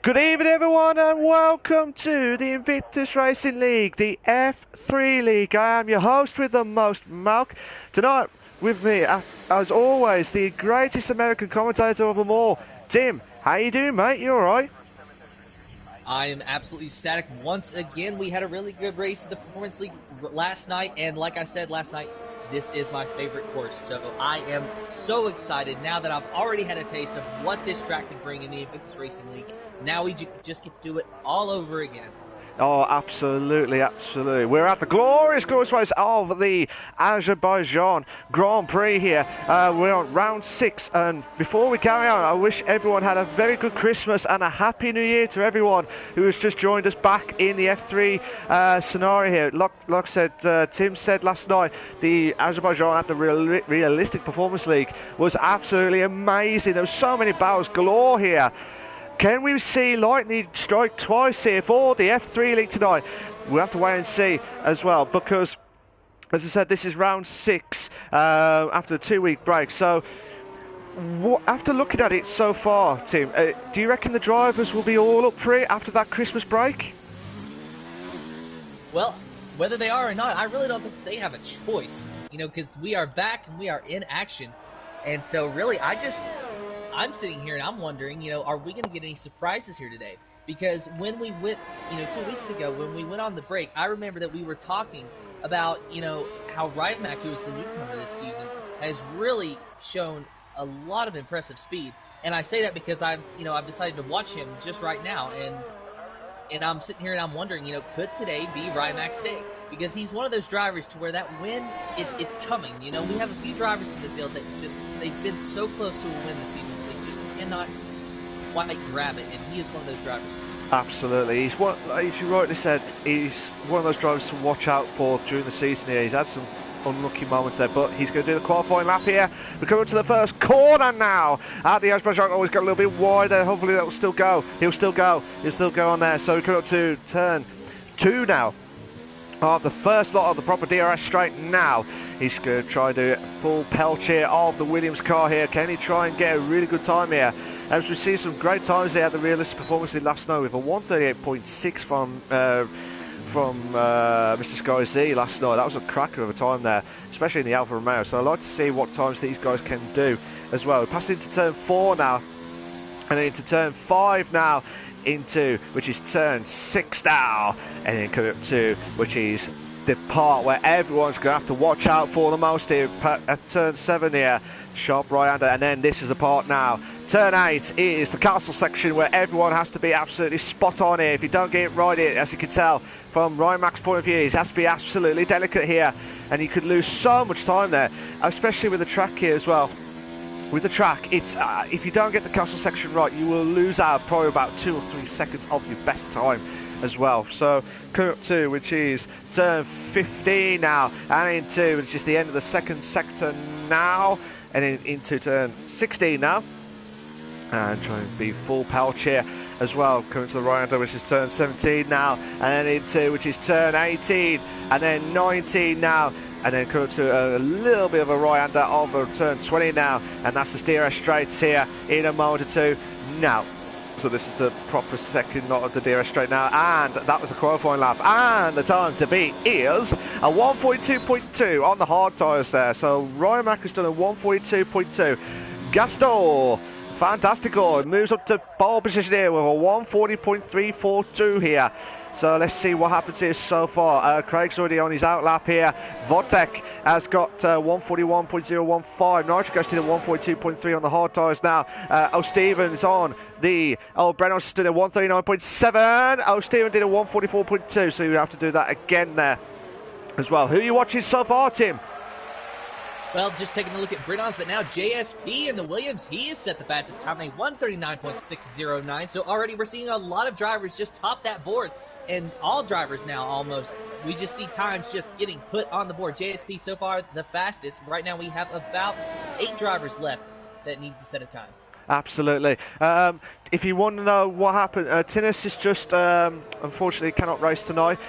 Good evening, everyone, and welcome to the Invictus Racing League, the F3 League. I am your host with the most, Malc. Tonight, with me, as always, the greatest American commentator of them all, Tim. How you doing, mate? You all right? I am absolutely ecstatic. Once again, we had a really good race at the Performance League last night, and like I said last night, this is my favorite course. So I am so excited now that I've already had a taste of what this track can bring in the Invictus Racing League. Now we just get to do it all over again. Oh, absolutely, absolutely. We're at the glorious race of the Azerbaijan Grand Prix here. We're on round 6, and before we carry on, I wish everyone had a very good Christmas and a Happy New Year to everyone who has just joined us back in the F3 scenario here. Like said, Tim said last night, the Azerbaijan at the Realistic Performance League was absolutely amazing. There were so many battles galore here. Can we see lightning strike twice here for the F3 League tonight? We'll have to wait and see as well, because, as I said, this is round 6 after a 2-week break. So, after looking at it so far, Tim, do you reckon the drivers will be all up for it after that Christmas break? Well, whether they are or not, I really don't think they have a choice, because we are back and we are in action. And so, really, I'm sitting here and I'm wondering, are we going to get any surprises here today? Because when we went, 2 weeks ago, when we went on the break, I remember that we were talking about, how Rymac, who is the newcomer this season, has really shown a lot of impressive speed. And I say that because I've decided to watch him just right now, and I'm sitting here and I'm wondering, could today be Rymac's day? Because he's one of those drivers to where that win, it's coming. We have a few drivers in the field that they've been so close to a win this season, they just cannot quite grab it, and he is one of those drivers. Absolutely. As you rightly said, he's one of those drivers to watch out for during the season here. He's had some unlucky moments there, but he's going to do the qualifying lap here. We're coming to the first corner now. The Azerbaijan always got a little bit wider. Hopefully that will still go. He'll still go on there. So we're coming up to turn 2 now. The first lot of the proper DRS straight now. He's going to try and do full peltier of the Williams car here. Can he try and get a really good time here? As we see some great times there at the Realistic Performance League last night with a 1:38.6 from Mr. Sky Z last night. That was a cracker of a time there, especially in the Alfa Romeo. So I'd like to see what times these guys can do as well. We're passing into turn 4 now, and then into turn 5 now, which is turn 6 now, and then coming up to which is the part where everyone's going to have to watch out for the most here at turn 7 here. Sharp right-hander, and then this is the part now. Turn 8 is the castle section where everyone has to be absolutely spot on here. If you don't get it right here, as you can tell from Rymac's point of view, he has to be absolutely delicate here, and you could lose so much time there, especially with the track here as well. With the track, it's if you don't get the castle section right, you will lose out probably about 2 or 3 seconds of your best time as well. So coming up to which is turn 15 now, and into which is the end of the second sector now, and then into turn 16 now, and try and be full peltier as well. Coming to the right under, which is turn 17 now, and then into which is turn 18, and then 19 now, and then come to a little bit of a right-hander over turn 20 now, and that's the DRS straights here in a moment or two now. So this is the proper second lot of the DRS straight now, and that was a qualifying lap, and the time to beat is a 1:42.2 on the hard tyres there. So Rymac has done a 1:42.2. Gaston, fantastical, moves up to pole position here with a 1:40.342 here. So let's see what happens here so far. Craig's already on his out lap here. Votek has got 1:41.015. Nitro goes to the 1:42.3 on the hard tyres now. O'Stevens on the Brennos did a 1:39.7. O'Steven did a 1:44.2. So you have to do that again there as well. Who are you watching so far, Tim? Well, just taking a look at Brennos, but now JSP in the Williams, he has set the fastest time, a 1:39.609. So already we're seeing a lot of drivers just top that board, and all drivers now almost. We just see times just getting put on the board. JSP so far the fastest. Right now we have about 8 drivers left that need to set a time. Absolutely. If you want to know what happened, Tinnis is just unfortunately cannot race tonight.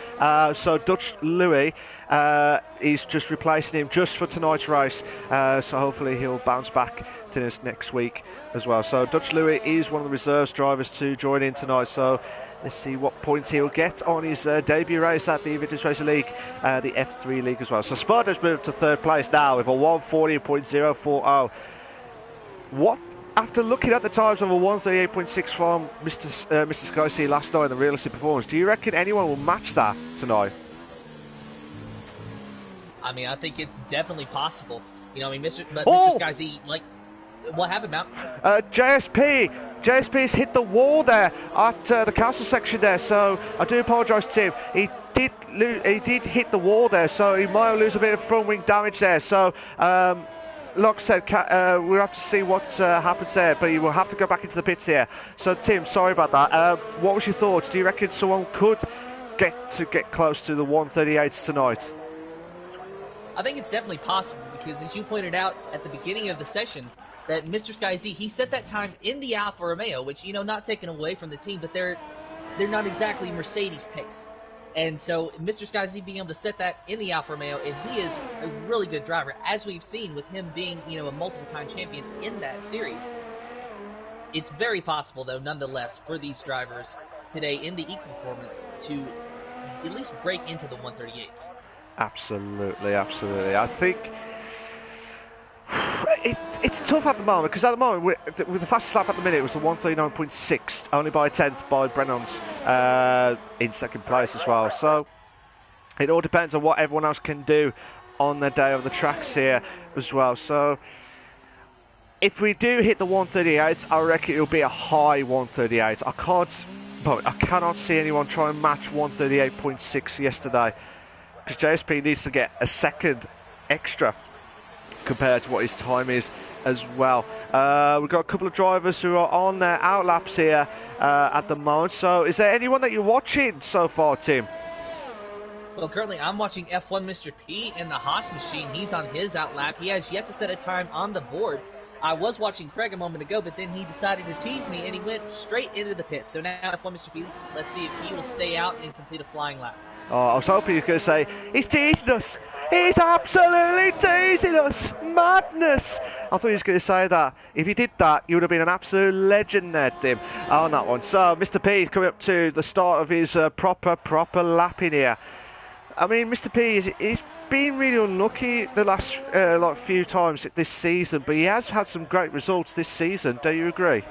So Dutch Louis is just replacing him just for tonight's race. So hopefully he'll bounce back Tinnis next week as well. So Dutch Louis is one of the reserves drivers to join in tonight. So let's see what points he'll get on his debut race at the Invictus Racing League, the F3 League as well. So Sparta's moved to third place now with a 140.040. What? After looking at the times of a 138.6 from Mr. Sky C last night in the realistic performance, do you reckon anyone will match that tonight? I mean, I think it's definitely possible. You know, I mean, Mr. Sky Z, like, what happened, Mount? JSP's hit the wall there at the castle section there, so I do apologise to him. He did hit the wall there, so he might lose a bit of front wing damage there. So, like I said, we'll have to see what happens there, but you will have to go back into the pits here. So, Tim, sorry about that. What was your thoughts? Do you reckon someone could get close to the 138s tonight? I think it's definitely possible because, as you pointed out at the beginning of the session, that Mr. Sky Z, he set that time in the Alfa Romeo, which, you know, not taken away from the team, but they're not exactly Mercedes pace. And so Mr. Sky Z being able to set that in the Alfa Romeo, and he is a really good driver, as we've seen with him being, you know, a multiple-time champion in that series. It's very possible, though, nonetheless, for these drivers today in the equal-performance to at least break into the 138s. Absolutely, absolutely. I think it's tough at the moment, because at the moment, with the fastest lap at the minute, it was a 139.6, only by a tenth by Brennan's in second place as well. So it all depends on what everyone else can do on the day of the tracks here as well. So if we do hit the 138, I reckon it'll be a high 138. I cannot see anyone try and match 138.6 yesterday, because JSP needs to get a second extra compared to what his time is as well. We've got a couple of drivers who are on their outlaps here at the moment. So is there anyone that you're watching so far, Tim? Well, currently I'm watching F1 Mr. P in the Haas machine. He's on his outlap. He has yet to set a time on the board. I was watching Craig a moment ago, but then he decided to tease me, and he went straight into the pit. So now F1 Mr. P, let's see if he will stay out and complete a flying lap. Oh, I was hoping you were going to say, he's teasing us. He's absolutely teasing us. Madness. I thought he was going to say that. If he did that, you would have been an absolute legend there, Tim, on that one. So, Mr. P coming up to the start of his proper lapping here. I mean, Mr. P, he's been really unlucky the last few times this season, but he has had some great results this season. Do you agree?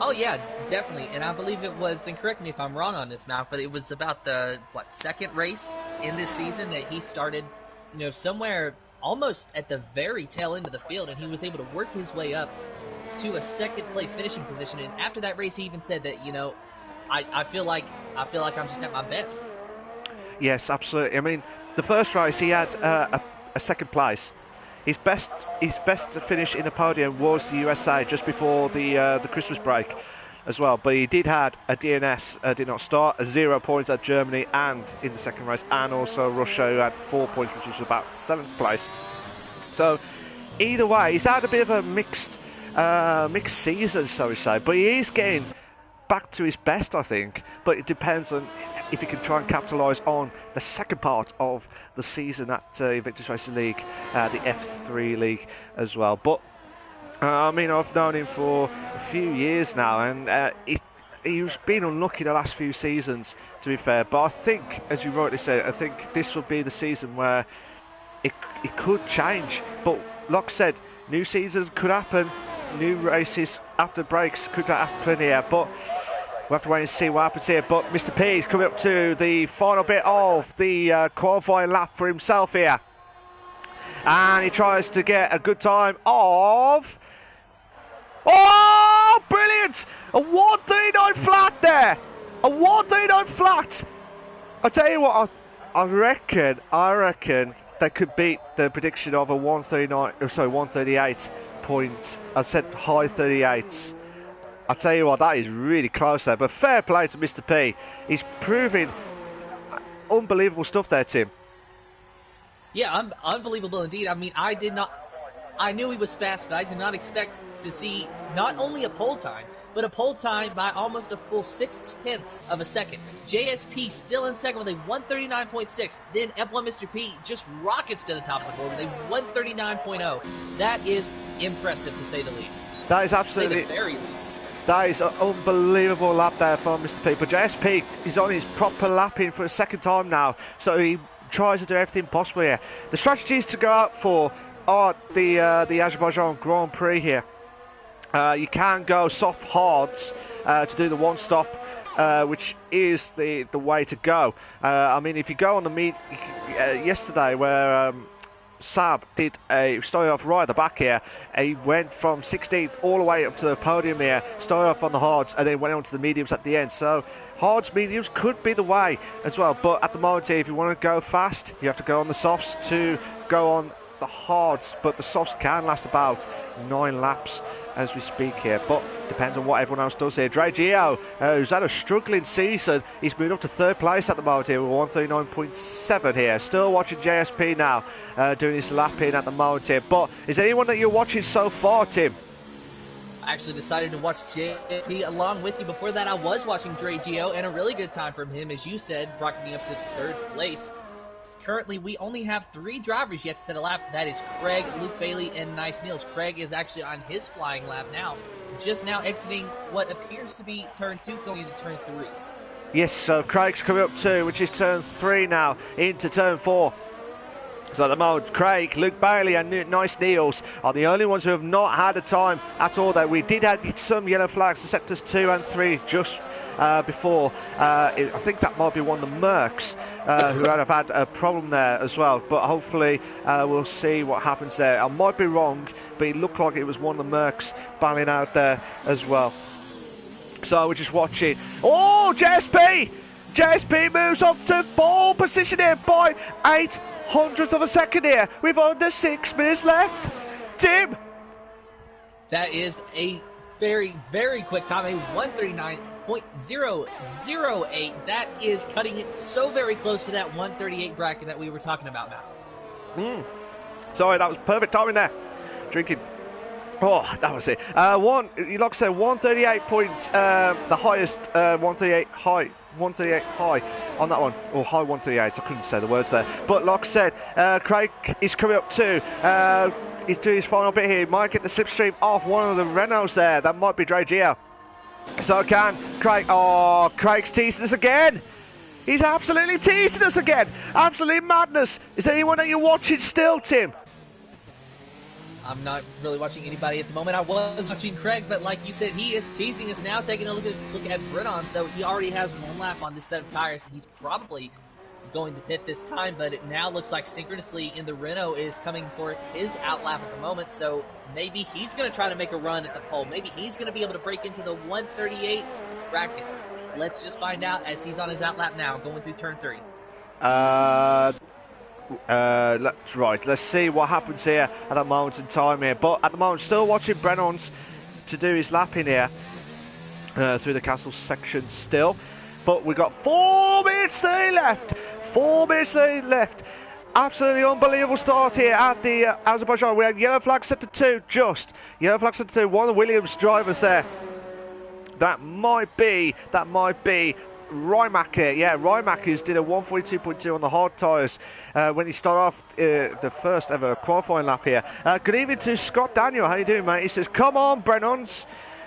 Oh, yeah, definitely. And I believe it was, and correct me if I'm wrong on this, Malc, but it was about the, second race in this season that he started, you know, somewhere almost at the very tail end of the field, and he was able to work his way up to a second-place finishing position. And after that race, he even said that, you know, I feel like I'm just at my best. Yes, absolutely. I mean, the first race, he had a second place. His best finish in the podium was the USA just before the Christmas break as well. But he did had a DNS, did not start, a 0 points at Germany and in the second race, and also Russia, who had 4 points, which was about 7th place. So either way, he's had a bit of a mixed season, so to say. But he is getting back to his best, I think. But it depends on if he can try and capitalise on the second part of the season at Invictus Racing League, the F3 League as well. But I mean, I've known him for a few years now, and he's been unlucky the last few seasons, to be fair. But I think, as you rightly said, I think this will be the season where it could change. But like I said, new seasons could happen, new races after breaks could happen here. But we'll have to wait and see what happens here. But Mr. P is coming up to the final bit of the qualifying lap for himself here. And he tries to get a good time of... Oh, brilliant! A 139 flat there! A 139 flat! I'll tell you what, I reckon they could beat the prediction of a 138 point. I said high 38s. I'll tell you what, that is really close there. But fair play to Mr. P. He's proving unbelievable stuff there, Tim. Yeah, unbelievable indeed. I mean, I I knew he was fast, but I did not expect to see not only a pole time, but a pole time by almost a full 0.6 of a second. JSP still in second with a 139.6. Then F1 Mr. P just rockets to the top of the board with a 139.0. That is impressive, to say the least. That is absolutely... To say the very least. That is an unbelievable lap there from Mr. P. But JSP is on his proper lapping for a second time now, so he tries to do everything possible here. The strategy is to go out for the Azerbaijan Grand Prix here. You can go soft hards to do the one stop, which is the way to go. I mean, if you go on the meet yesterday where Sab did started off right at the back here, he went from 16th all the way up to the podium here, started off on the hards and then went on to the mediums at the end. So hards, mediums could be the way as well, but at the moment here, if you want to go fast, you have to go on the softs to go on the hards, but the softs can last about 9 laps as we speak here, but depends on what everyone else does here. Dre Gio, who's had a struggling season, he's moved up to 3rd place at the moment here with 139.7 here. Still watching JSP now, doing his lapping at the moment here. But is there anyone that you're watching so far, Tim? I actually decided to watch JSP along with you. Before that, I was watching Dre Gio, and a really good time from him, as you said, rocketing up to 3rd place. Currently, we only have 3 drivers yet to set a lap. That is Craig, Luke Bailey, and Nice Niels. Craig is actually on his flying lap now, just now exiting what appears to be turn 2, going into turn 3. Yes, so Craig's coming up too, which is turn 3 now, into turn 4. So at the moment, Craig, Luke Bailey and Nice Niels are the only ones who have not had a time at all there. We did have some yellow flags to sectors 2 and 3 just before. I think that might be one of the Mercs who have had a problem there as well. But hopefully we'll see what happens there. I might be wrong, but it looked like it was one of the Mercs battling out there as well. So we're just watching. Oh, JSP! JSP moves up to pole position here by 0.08 of a second here. We've under 6 minutes left. Tim? That is a very, very quick time. A 139.008. That is cutting it so very close to that 138 bracket that we were talking about now. Sorry, that was perfect timing there. Drinking. Oh, that was it. Like I said, 138 points, the highest 138 high. 138 high on that one, or high 138, I couldn't say the words there, but like I said, Craig is coming up too. He's doing his final bit here. He might get the slipstream off one of the Renaults there. That might be Dre Gio. So can Craig. Oh, Craig's teasing us again. He's absolutely teasing us again. Absolute madness. Is there anyone that you're watching still, Tim? I'm not really watching anybody at the moment. I was watching Craig, but like you said, he is teasing us now. Taking a look at Brennan's, though, he already has 1 lap on this set of tires. He's probably going to pit this time, but it now looks like synchronously in the Renault is coming for his outlap at the moment. So maybe he's going to try to make a run at the pole. Maybe he's going to be able to break into the 138 bracket. Let's just find out as he's on his outlap now, going through turn 3. Let's see what happens here at that moment in time here. But at the moment, still watching Brennan's to do his lapping here through the castle section still. But we've got 4 minutes 30 left. 4 minutes 30 left. Absolutely unbelievable start here at the Azerbaijan. We have yellow flag set to 2, just. Yellow flag set to 2, one of the Williams drivers there. That might be Rymack here. Yeah, Rymack who's did a 142.2 on the hard tyres when he started off the first ever qualifying lap here. Good evening to Scott Daniel. How you doing, mate? He says, come on, Brennan's.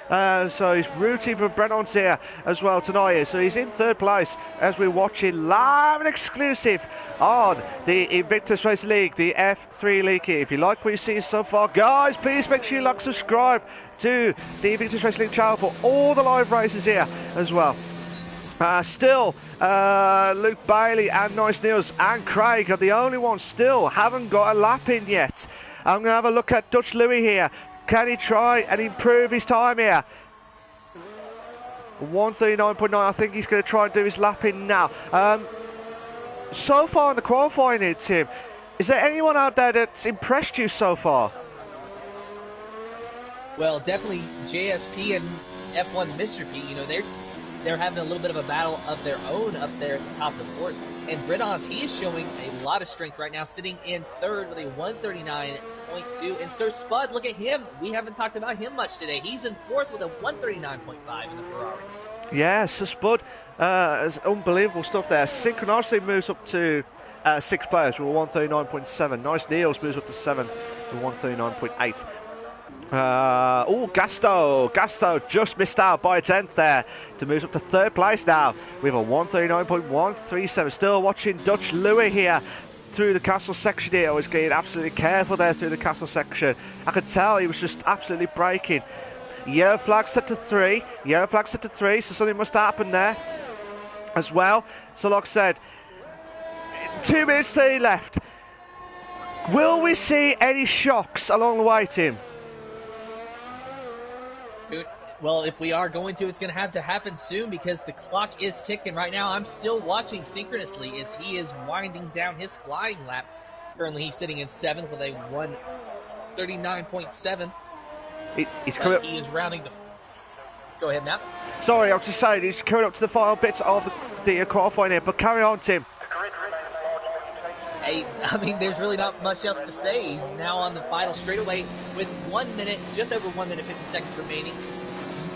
So he's rooting for Brennan's here as well tonight. So he's in 3rd place as we're watching live and exclusive on the Invictus Racing League, the F3 League here. If you like what you see so far, guys, please make sure you like, subscribe to the Invictus Racing League channel for all the live races here as well. Still, Luke Bailey and Nice Niels and Craig are the only ones still haven't got a lap in yet. I'm going to have a look at Dutch Louis here. Can he try and improve his time here? 139.9. I think he's going to try and do his lap in now. So far in the qualifying here, Tim, is there anyone out there that's impressed you so far? Well, definitely JSP and F1 Mr. P. You know, they're having a little bit of a battle of their own up there at the top of the boards. And Bredon's, he is showing a lot of strength right now, sitting in third with a 139.2. And Sir Spud, look at him. We haven't talked about him much today. He's in fourth with a 139.5 in the Ferrari. Yeah, Sir Spud, it's unbelievable stuff there. Synchronicity moves up to 6 players with a 139.7. Nice Niels moves up to 7 with 139.8. Gasto just missed out by a 10th there to move up to 3rd place now with a 139.137. Still watching Dutch Louis here through the castle section here. I was getting absolutely careful there through the castle section. I could tell he was just absolutely braking. Yellow flag set to 3. Yellow flag set to 3, so something must happen there as well. So like I said, 2 minutes to the left. Will we see any shocks along the way, Tim? Well, if we are going to, it's going to have to happen soon because the clock is ticking. Right now, I'm still watching synchronously as he is winding down his flying lap. Currently, he's sitting in 7th with a 139.7. He's coming up. He is rounding the... Go ahead, Matt. Sorry, I was just saying, he's coming up to the final bits of the qualifying here, but carry on, Tim. Hey, I mean, there's really not much else to say. He's now on the final straightaway with 1 minute, just over 1 minute 50 seconds remaining.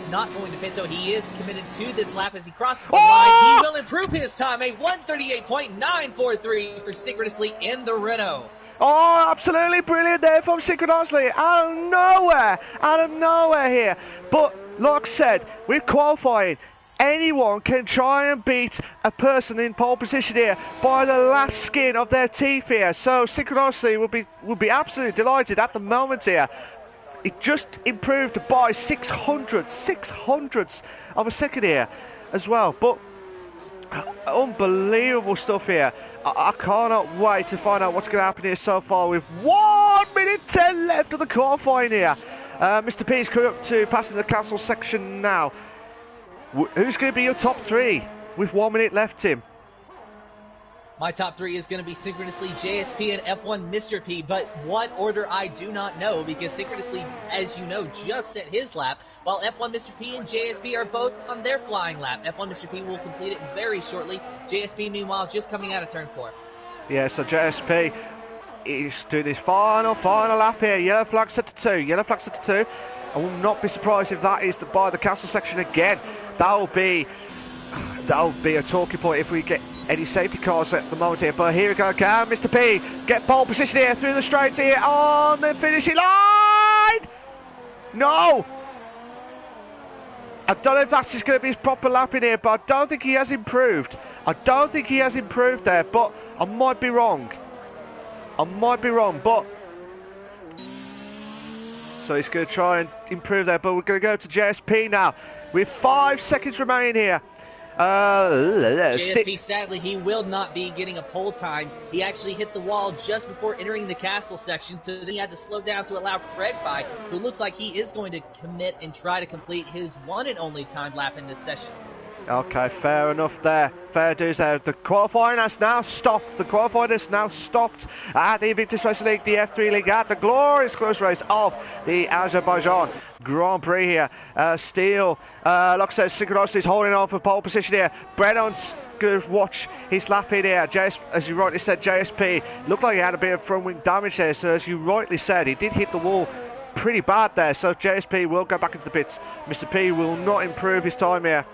Not going to pit, so he is committed to this lap as he crosses the line. He will improve his time, a 138.943 for Synchronously in the Renault. Oh, absolutely brilliant there from Synchronously. Out of nowhere here. But, like I said, with qualifying, anyone can try and beat a person in pole position here by the last skin of their teeth here. So Synchronously will be absolutely delighted at the moment here. It just improved by 600ths of a second here as well. But unbelievable stuff here. I cannot wait to find out what's going to happen here so far with 1 minute 10 left of the qualifying here. Mr. P is coming up to passing the castle section now. Who's going to be your top 3 with 1 minute left, Tim? My top 3 is going to be Synchronously, JSP, and F1 Mr. P, but what order I do not know because Synchronously, as you know, just set his lap, while F1 Mr. P and JSP are both on their flying lap. F1 Mr. P will complete it very shortly. JSP, meanwhile, just coming out of turn 4. Yeah, so JSP is doing his final lap here. Yellow flag set to 2. Yellow flag set to 2. I will not be surprised if that is by the castle section again. That'll be a talking point if we get any safety cars at the moment here. But here we go again, Mr. P. Get pole position here through the straights here on the finishing line. No. I don't know if that's just going to be his proper lap in here, but I don't think he has improved. I don't think he has improved there, but I might be wrong. But so he's going to try and improve there, but we're going to go to JSP now with 5 seconds remaining here. JSP, sadly, he will not be getting a pole time. He actually hit the wall just before entering the castle section, so then he had to slow down to allow Craig by, who looks like he is going to commit and try to complete his one and only time lap in this session. Okay, fair enough there. Fair dues there. The qualifying has now stopped. At the Invictus Racing League, the F3 League, at the glorious close race of the Azerbaijan Grand Prix here. Steele, like I said, Synchronicity is holding on for pole position here. Brennan's going to watch his lap in here. As you rightly said, JSP looked like he had a bit of front wing damage there. So as you rightly said, he did hit the wall pretty bad there. So JSP will go back into the pits. Mr. P will not improve his time here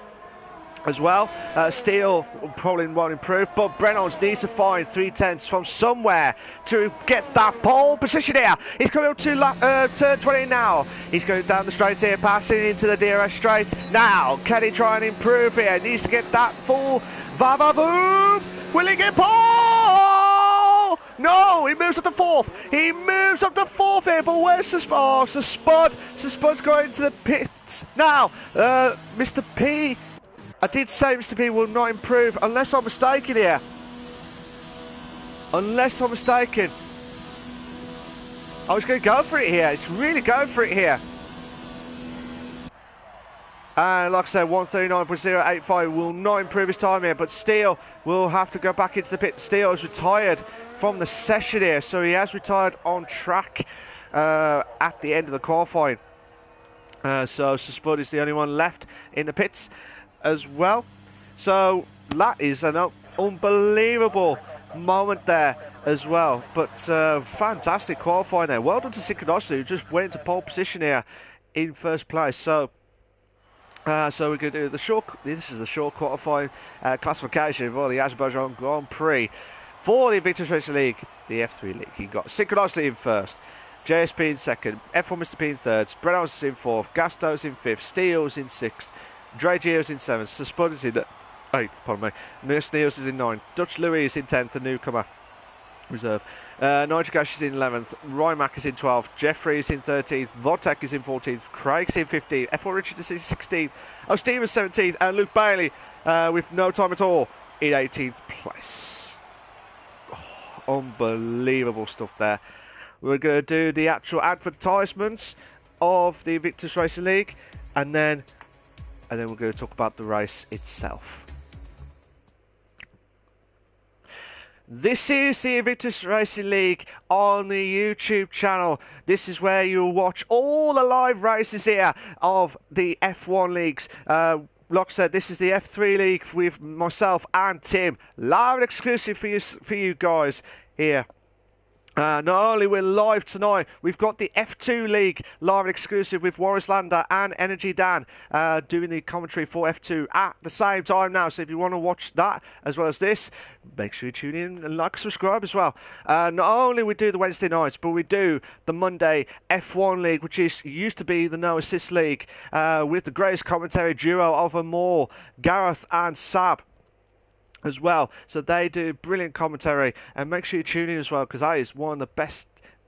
as well. Steele probably won't improve, but Brennan's needs to find 3/10 from somewhere to get that pole position here. He's coming up to turn 20 now. He's going down the straight here, passing into the DRS straight. Now, can he try and improve here? Needs to get that full va-va-voom. Will he get pole? No, he moves up to 4th. He moves up to 4th here, but where's the Spud? Oh, Spud's going to the pits. Now, Mr. P, I did say Mr. P will not improve unless I'm mistaken here. I was going to go for it here. It's really going for it here. And like I said, 139.085 will not improve his time here, but Steele will have to go back into the pit. Steele is retired from the session here, so he has retired on track at the end of the qualifying. So Spud is the only one left in the pits. as well. So that is an unbelievable moment there as well. But fantastic qualifying there. Well done to Synchronicity, who just went into pole position here in first place. So we're going to do the short. This is the short qualifying classification for the Azerbaijan Grand Prix for the Invictus Racing League, the F3 League. You got Synchronicity in first, JSP in second, F1 Mr. P in third, Spreadhouse in fourth, Gastos in fifth, Steels in sixth, Dre Geos in seventh, Suspuders in eighth, pardon me, Nurse Niels is in ninth, Dutch Louis is in 10th, the newcomer reserve. Nigel Gash is in 11th, Ryan Mack is in 12th, Jeffrey is in 13th, Vodtek is in 14th, Craig's in 15th, F1 Richard is in 16th, oh, Stevens 17th, and Luke Bailey with no time at all in 18th place. Oh, unbelievable stuff there. We're going to do the actual advertisements of the Invictus Racing League, and then we're going to talk about the race itself. This is the Invictus Racing League on the YouTube channel. This is where you'll watch all the live races here of the F1 leagues. Like I said, this is the F3 League with myself and Tim. Live and exclusive for you guys here. Not only we're live tonight, we've got the F2 League live and exclusive with Warris Lander and Energy Dan doing the commentary for F2 at the same time now. So if you want to watch that as well as this, make sure you tune in and like, subscribe as well. Not only we do the Wednesday nights, but we do the Monday F1 League, which used to be the No Assist League, with the greatest commentary duo of them all, Gareth and Sab, as well. So they do brilliant commentary, and make sure you tune in as well, because that is one of the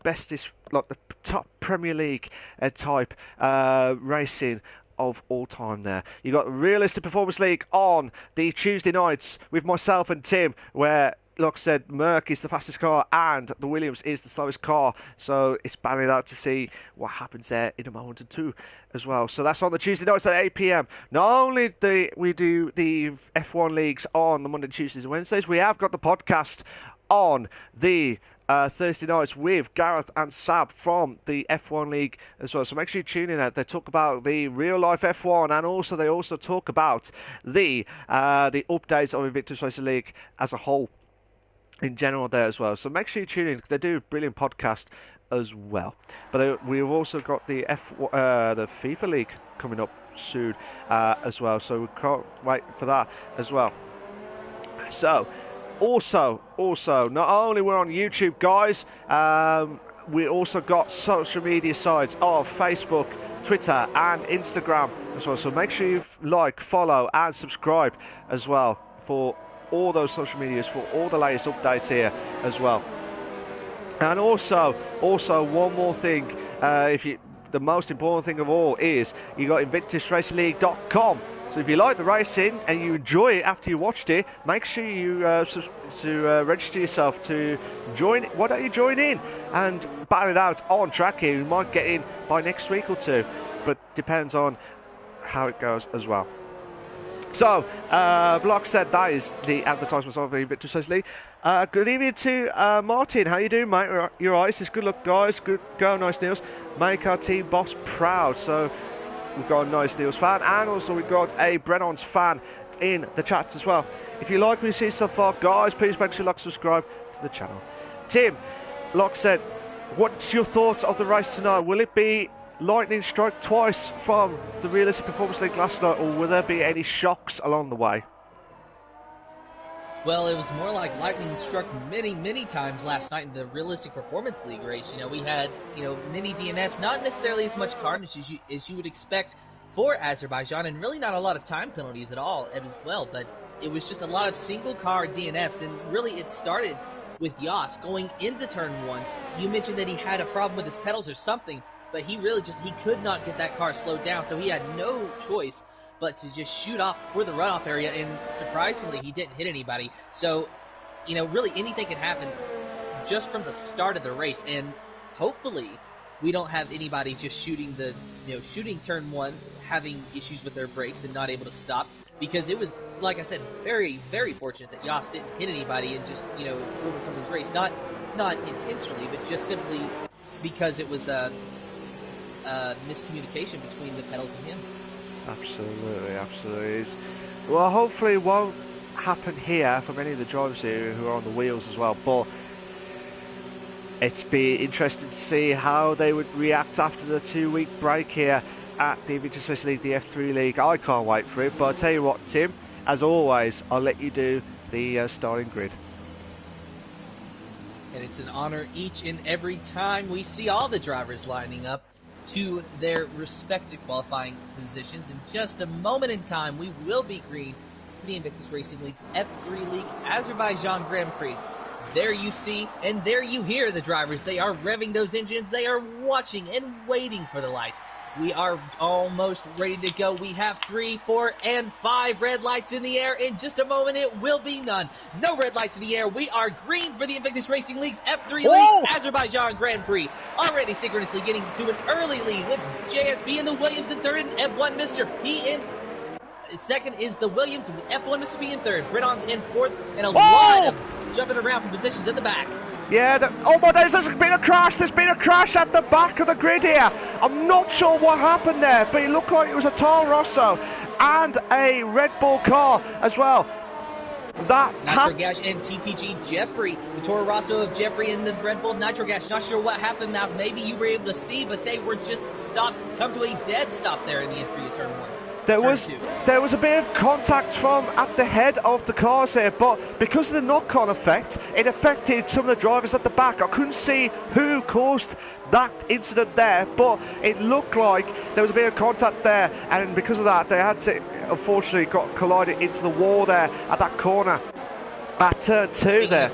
bestest, like the top Premier League type racing of all time there. You got the Realistic Performance League on the Tuesday nights with myself and Tim, where, like I said, Merc is the fastest car and the Williams is the slowest car. So it's banning out to see what happens there in a moment or two as well. So that's on the Tuesday nights at 8 p.m. Not only do we do the F1 leagues on the Monday, Tuesdays and Wednesdays, we have got the podcast on the Thursday nights with Gareth and Sab from the F1 League as well. So make sure you tune in. They talk about the real life F1, and they also talk about the updates of Invictus Racing League as a whole in general there as well. So make sure you tune in. They do a brilliant podcast as well. But we've also got the FIFA League coming up soon as well. So we can't wait for that as well. So also, not only we're on YouTube, guys, we also got social media sites of Facebook, Twitter, and Instagram as well. So make sure you like, follow, and subscribe as well for all those social medias for all the latest updates here as well. And also one more thing, the most important thing of all is you got InvictusRacingLeague.com. So if you like the racing and you enjoy it after you watched it, make sure you register yourself to join. Why don't you join in and battle it out on track here? You might get in by next week or two, but depends on how it goes as well. So, like I said, that is the advertisements of the Invictus Racing League. Good evening to Martin. How you doing, mate? You're all right. It's good luck, guys. Good go, Nice Niels. Make our team boss proud. So we've got a Nice Niels fan, and also we've got a Brennon's fan in the chat as well. If you like what you see so far, guys, please make sure you like, subscribe to the channel. Tim, like I said, what's your thoughts of the race tonight? Will it be lightning strike twice from the Realistic Performance League last night, or will there be any shocks along the way? Well, it was more like lightning struck many times last night in the Realistic Performance League race. You know, we had, many DNFs, not necessarily as much carnage as you would expect for Azerbaijan, and really not a lot of time penalties at all as well, but it was just a lot of single car DNFs, and really it started with Yas going into turn one. You mentioned that he had a problem with his pedals or something, but he could not get that car slowed down, so he had no choice but to just shoot off for the runoff area, and surprisingly, he didn't hit anybody. So, really anything can happen just from the start of the race, and hopefully we don't have anybody just shooting shooting turn one, having issues with their brakes and not able to stop, because it was, like I said, very, very fortunate that Yas didn't hit anybody and just, ruin someone's race. Not intentionally, but just simply because it was miscommunication between the pedals and him. Absolutely. Well, hopefully it won't happen here from any of the drivers here who are on the wheels as well, but it's be interesting to see how they would react after the 2-week break here at the Invictus Racing League, the F3 League. I can't wait for it, but I'll tell you what, Tim, as always, I'll let you do the starting grid. And it's an honor each and every time we see all the drivers lining up to their respective qualifying positions. In just a moment in time, we will be green for the Invictus Racing League's F3 League Azerbaijan Grand Prix. There you see, and there you hear the drivers. They are revving those engines. They are watching and waiting for the lights. We are almost ready to go. We have 3, 4, and 5 red lights in the air. In just a moment, it will be none. No red lights in the air. We are green for the Invictus Racing League's F3 League Azerbaijan Grand Prix. Already synchronously getting to an early lead with JSP in the Williams in third and F1 Mr. P in second is the Williams with F1 Mr. P in third. Britton's in fourth, and a lot of jumping around for positions at the back. Yeah, oh my days, there's been a crash. There's been a crash at the back of the grid here. I'm not sure what happened there, but it looked like it was a Toro Rosso and a Red Bull car as well. Nitrogash and TTG Jeffrey, the Toro Rosso of Jeffrey and the Red Bull Nitrogash. Not sure what happened now. Maybe you were able to see, but they were just stopped, come to a dead stop there in the entry of turn 1. There was a bit of contact from at the head of the cars there, but because of the knock-on effect, it affected some of the drivers at the back. I couldn't see who caused that incident there, but it looked like there was a bit of contact there, and because of that, they had to, unfortunately, got collided into the wall there at that corner at turn 2 there.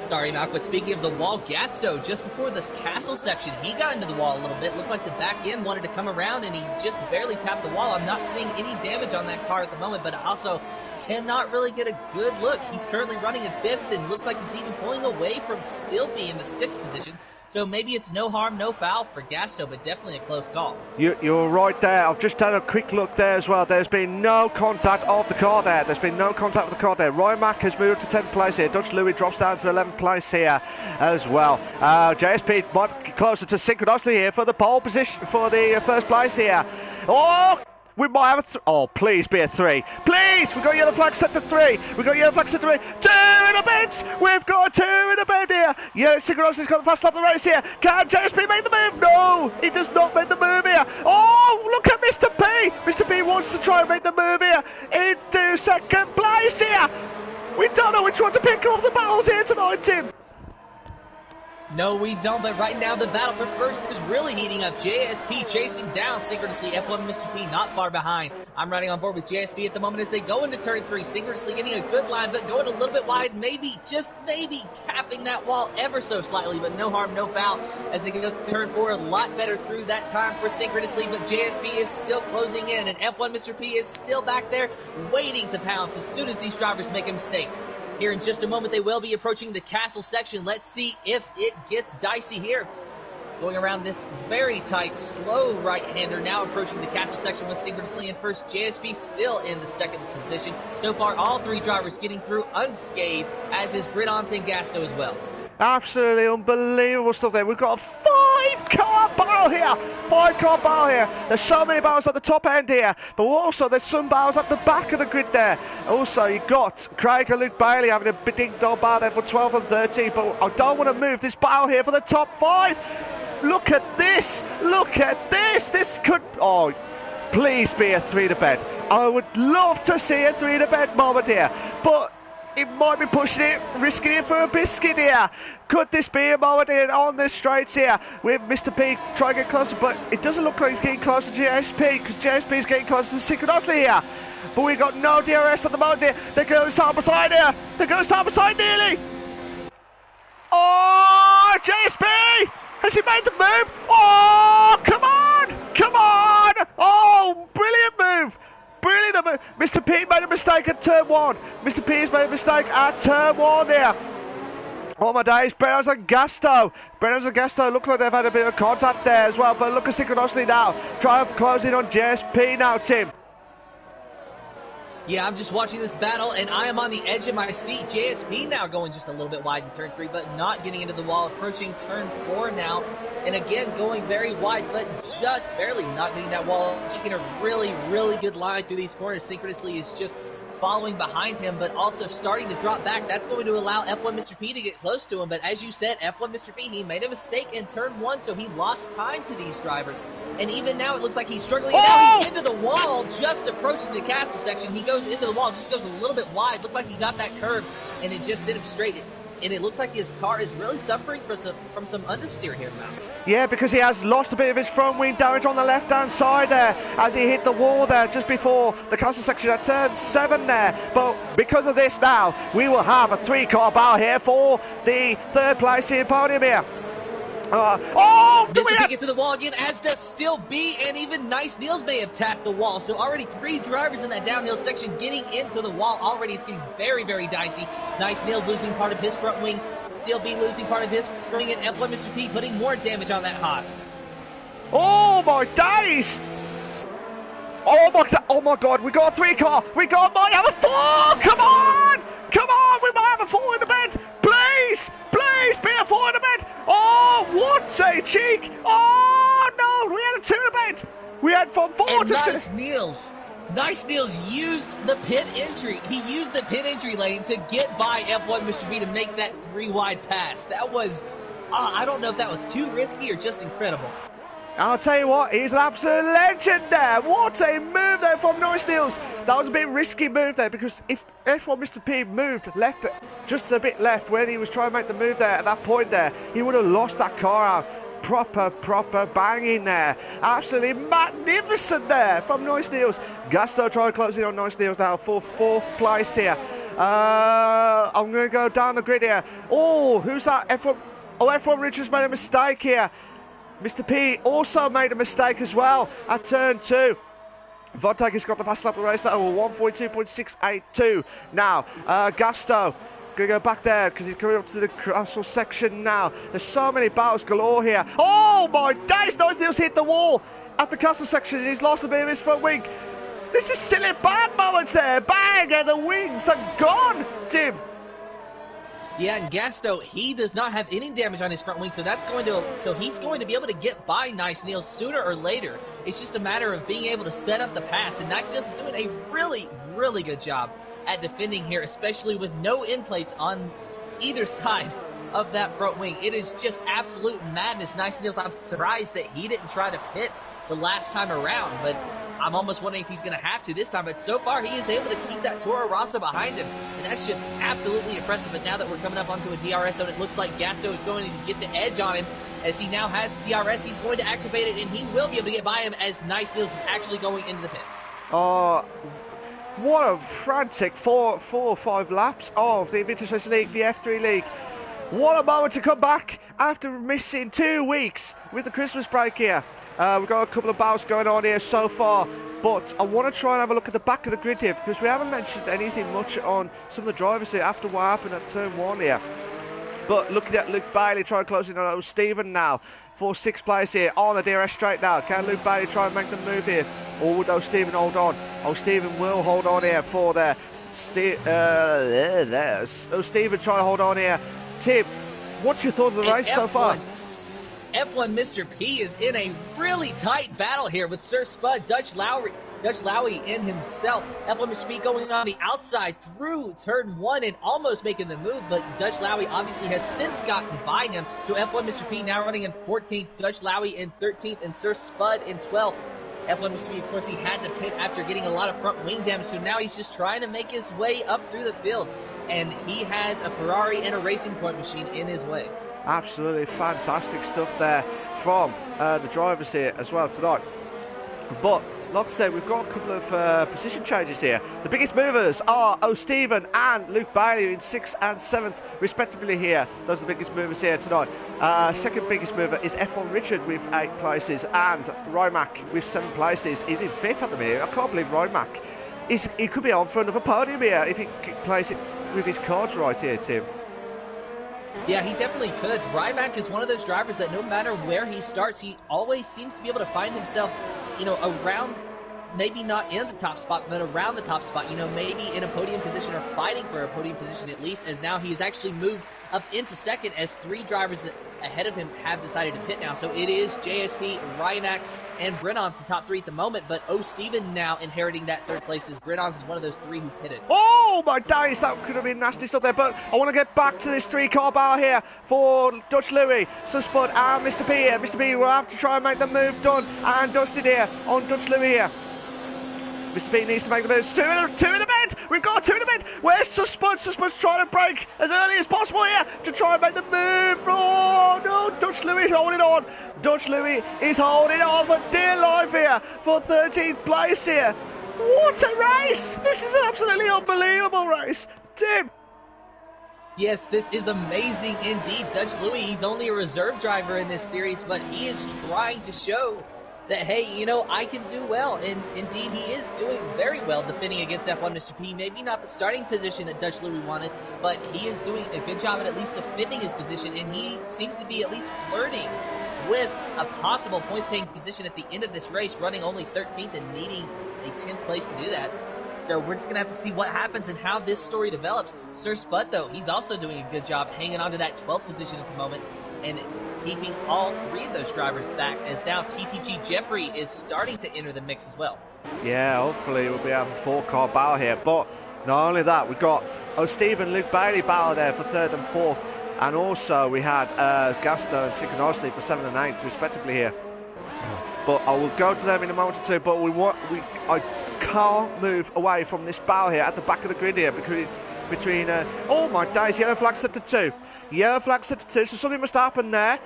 Sorry, Malc, but speaking of the wall, Gasto, just before this castle section, he got into the wall a little bit. Looked like the back end wanted to come around, and he just barely tapped the wall. I'm not seeing any damage on that car at the moment, but I also cannot really get a good look. He's currently running in 5th, and looks like he's even pulling away from still being in the 6th position. So maybe it's no harm, no foul for Gasto, but definitely a close call. You're right there. I've just had a quick look there as well. There's been no contact of the car there. There's been no contact with the car there. Ryan Mack has moved to 10th place here. Dutch Louis drops down to 11th place here as well. JSP might get closer to synchronously here for the pole position, for the first place here. Oh! We might have oh, please be a 3. Please! We've got yellow flag set to 3. We've got yellow flag set to 3. 2 in a bed! We've got 2 in a bed here. Yeah, Synchronosity's got the fast lap of the race here. Can JSP make the move? No! He does not make the move here. Oh, look at Mr. P! Mr. P wants to try and make the move here into 2nd place here. We don't know which one to pick off the battles here tonight, Tim. No, we don't, but right now the battle for first is really heating up. JSP chasing down synchronously. F1 Mr. P not far behind. I'm riding on board with JSP at the moment as they go into turn 3. Synchronously getting a good line, but going a little bit wide. Maybe, just maybe, tapping that wall ever so slightly, but no harm, no foul. As they go to turn 4, a lot better through that time for synchronously, but JSP is still closing in, and F1 Mr. P is still back there waiting to pounce as soon as these drivers make a mistake. Here in just a moment, they will be approaching the castle section. Let's see if it gets dicey here. Going around this very tight, slow right-hander, now approaching the castle section with synchronously in first. JSP still in the 2nd position. So far, all 3 drivers getting through unscathed, as is Britons and Gasto as well. Absolutely unbelievable stuff there. We've got a 5-car battle here. 5-car battle here. There's so many battles at the top end here, but also there's some battles at the back of the grid there. Also, you've got Craig and Luke Bailey having a ding-dong battle there for 12 and 13, but I don't want to move this battle here for the top 5. Look at this. Look at this. This could... Oh, please be a 3 to bed. I would love to see a 3 to bed moment here, but... it might be pushing it, risking it for a biscuit here. Could this be a moment here on the straights here with Mr. P trying to get closer, but it doesn't look like he's getting closer to JSP because JSP is getting closer to synchronously here. But we've got no DRS at the moment here. They're going side by side here. They're going side by side nearly. Oh, JSP! Has he made the move? Oh, come on! Come on! Oh, brilliant move! Brilliant move. Mr. P made a mistake at turn 1. Mr. P has made a mistake at turn 1 here. Oh my days, Brennan and Gasto. Brennan and Gasto look like they've had a bit of contact there as well, but look at synchronicity now. Try and close in on JSP now, Tim. Yeah, I'm just watching this battle, and I am on the edge of my seat. JSP now going just a little bit wide in turn 3, but not getting into the wall, approaching turn 4 now. And again, going very wide, but just barely not getting that wall. Taking a really, really good line through these corners. Synchronously is just following behind him, but also starting to drop back. That's going to allow F1 Mr. P to get close to him. But as you said, F1 Mr. P, he made a mistake in turn 1, so he lost time to these drivers. And even now, it looks like he's struggling. And now he's into the wall, just approaching the castle section. He goes into the wall, just goes a little bit wide. Looked like he got that curve, and it just sent him straight. And it looks like his car is really suffering from some understeer here now. Yeah, because he has lost a bit of his front wing damage on the left-hand side there as he hit the wall there just before the castle section at turn 7 there. But because of this now, we will have a 3-car battle here for the 3rd place here podium here. Mr. P gets to the wall again, as does Still B, and even Nice Niels may have tapped the wall. So already 3 drivers in that downhill section getting into the wall. Already it's getting very, very dicey. Nice Niels losing part of his front wing. Still B losing part of his front wing, and F1 Mr. P putting more damage on that Haas. Oh my days! Oh my god, we got a 3-car! We might have a 4! Come on! Come on! We might have a 4 in the bed! Please! Please be a 4 in the bed! Oh, what a cheek! Oh no! We had a 2 in the bed! We had from 4 and to 2. Nice Niels used the pit entry. He used the pit entry lane to get by F1 Mr. P to make that 3-wide pass. That was, I don't know if that was too risky or just incredible. I'll tell you what, he's an absolute legend there. What a move there from Nice Niels. That was a bit risky move there, because if F1 Mr. P moved left, just a bit left when he was trying to make the move there at that point there, he would have lost that car out. Proper banging there. Absolutely magnificent there from Nice Niels. Gasto trying to close in on Nice Niels now for 4th place here. I'm going to go down the grid here. Oh, who's that? F1. Oh, F1 Richards made a mistake here. Mr. P also made a mistake as well at turn 2. Vontague has got the fast lap of the race now, 142.682. Now, Gasto going to go back there because he's coming up to the castle section now. There's so many battles galore here. Oh my days, Nice Niels hit the wall at the castle section. He's lost a bit of his front wing. This is silly bad moments there. Bang, and the wings are gone, Tim. Yeah, and Gasto, he does not have any damage on his front wing, so he's going to be able to get by Nice Niels sooner or later. It's just a matter of being able to set up the pass, and Nice Niels is doing a really, really good job at defending here, especially with no end plates on either side of that front wing. It is just absolute madness. Nice Niels, I'm surprised that he didn't try to pit the last time around, but I'm almost wondering if he's going to have to this time. But so far, he is able to keep that Toro Rosso behind him, and that's just absolutely impressive. But now that we're coming up onto a DRS zone, it looks like Gasto is going to get the edge on him. As he now has DRS, he's going to activate it, and he will be able to get by him as Nice Niels is actually going into the pits. What a frantic 4 or 5 laps of the Invictus Racing League, the F3 League. What a moment to come back after missing 2 weeks with the Christmas break here. We've got a couple of battles going on here so far, but I want to try and have a look at the back of the grid here, because we haven't mentioned anything much on some of the drivers here after what happened at turn 1 here. But looking at Luke Bailey trying to close in on Stephen now for 6th place here on the DRS straight now. Can Luke Bailey try and make the move here? Or would Stephen hold on? Stephen will hold on here for there. Stephen trying to hold on here. Tim, what's your thought of the race so far? F1 Mr. P is in a really tight battle here with Sir Spud, Dutch Lowy in himself. F1 Mr. P going on the outside through turn 1 and almost making the move, but Dutch Lowy obviously has since gotten by him. So F1 Mr. P now running in 14th, Dutch Lowy in 13th, and Sir Spud in 12th. F1 Mr. P, of course, he had to pit after getting a lot of front wing damage, so now he's just trying to make his way up through the field. And he has a Ferrari and a Racing Point machine in his way. Absolutely fantastic stuff there from the drivers here as well tonight. But like I said, we've got a couple of position changes here. The biggest movers are O'Stephen and Luke Bailey in 6th and 7th respectively here. Those are the biggest movers here tonight. Second biggest mover is F1 Richard with 8 places, and Rymac with 7 places. He's in 5th at the minute. I can't believe Rymac. He could be on for another podium here if he plays it with his cards right here, Tim. Yeah, he definitely could. Ryback is one of those drivers that no matter where he starts, he always seems to be able to find himself, around maybe not in the top spot, but around the top spot, you know, maybe in a podium position or fighting for a podium position at least, as now he's actually moved up into second as 3 drivers ahead of him have decided to pit now. So it is JSP, Ryanak, and Brennan's the top 3 at the moment, but Steven now inheriting that 3rd place as Brennan's is one of those 3 who pitted. Oh my days, that could have been nasty stuff there, but I want to get back to this 3-car bar here for Dutch Louis, Susspud and Mr. P here. Mr. P will have to try and make the move done, and Dustin here on Dutch Louis here. Mr. P needs to make the moves. Two in the mid. We've got 2 in the mid. Where's Susspud? Susspud's trying to break as early as possible here to try and make the move. Oh no, Dutch Louis is holding on. Dutch Louis is holding on for dear life here for 13th place here. What a race! This is an absolutely unbelievable race. Tim. Yes, this is amazing indeed. Dutch Louis, he's only a reserve driver in this series, but he is trying to show that, hey, you know, I can do well. And indeed, he is doing very well defending against F1 Mr. P. Maybe not the starting position that Dutch Louis wanted, but he is doing a good job at least defending his position, and he seems to be at least flirting with a possible points-paying position at the end of this race, running only 13th and needing a 10th place to do that. So we're just going to have to see what happens and how this story develops. Sir Spud, though, he's also doing a good job hanging on to that 12th position at the moment and keeping all 3 of those drivers back, as now TTG Jeffrey is starting to enter the mix as well. Yeah, hopefully we'll be having a 4-car battle here. But not only that, we've got Stephen Luke Bailey battle there for 3rd and 4th. And also we had Gasto and Sikonowski for 7th and 8th respectively here. But I will go to them in a moment or two. But I can't move away from this battle here at the back of the grid here between oh my days, yellow flag set to 2. Yellow flag set to 2, so something must happen there.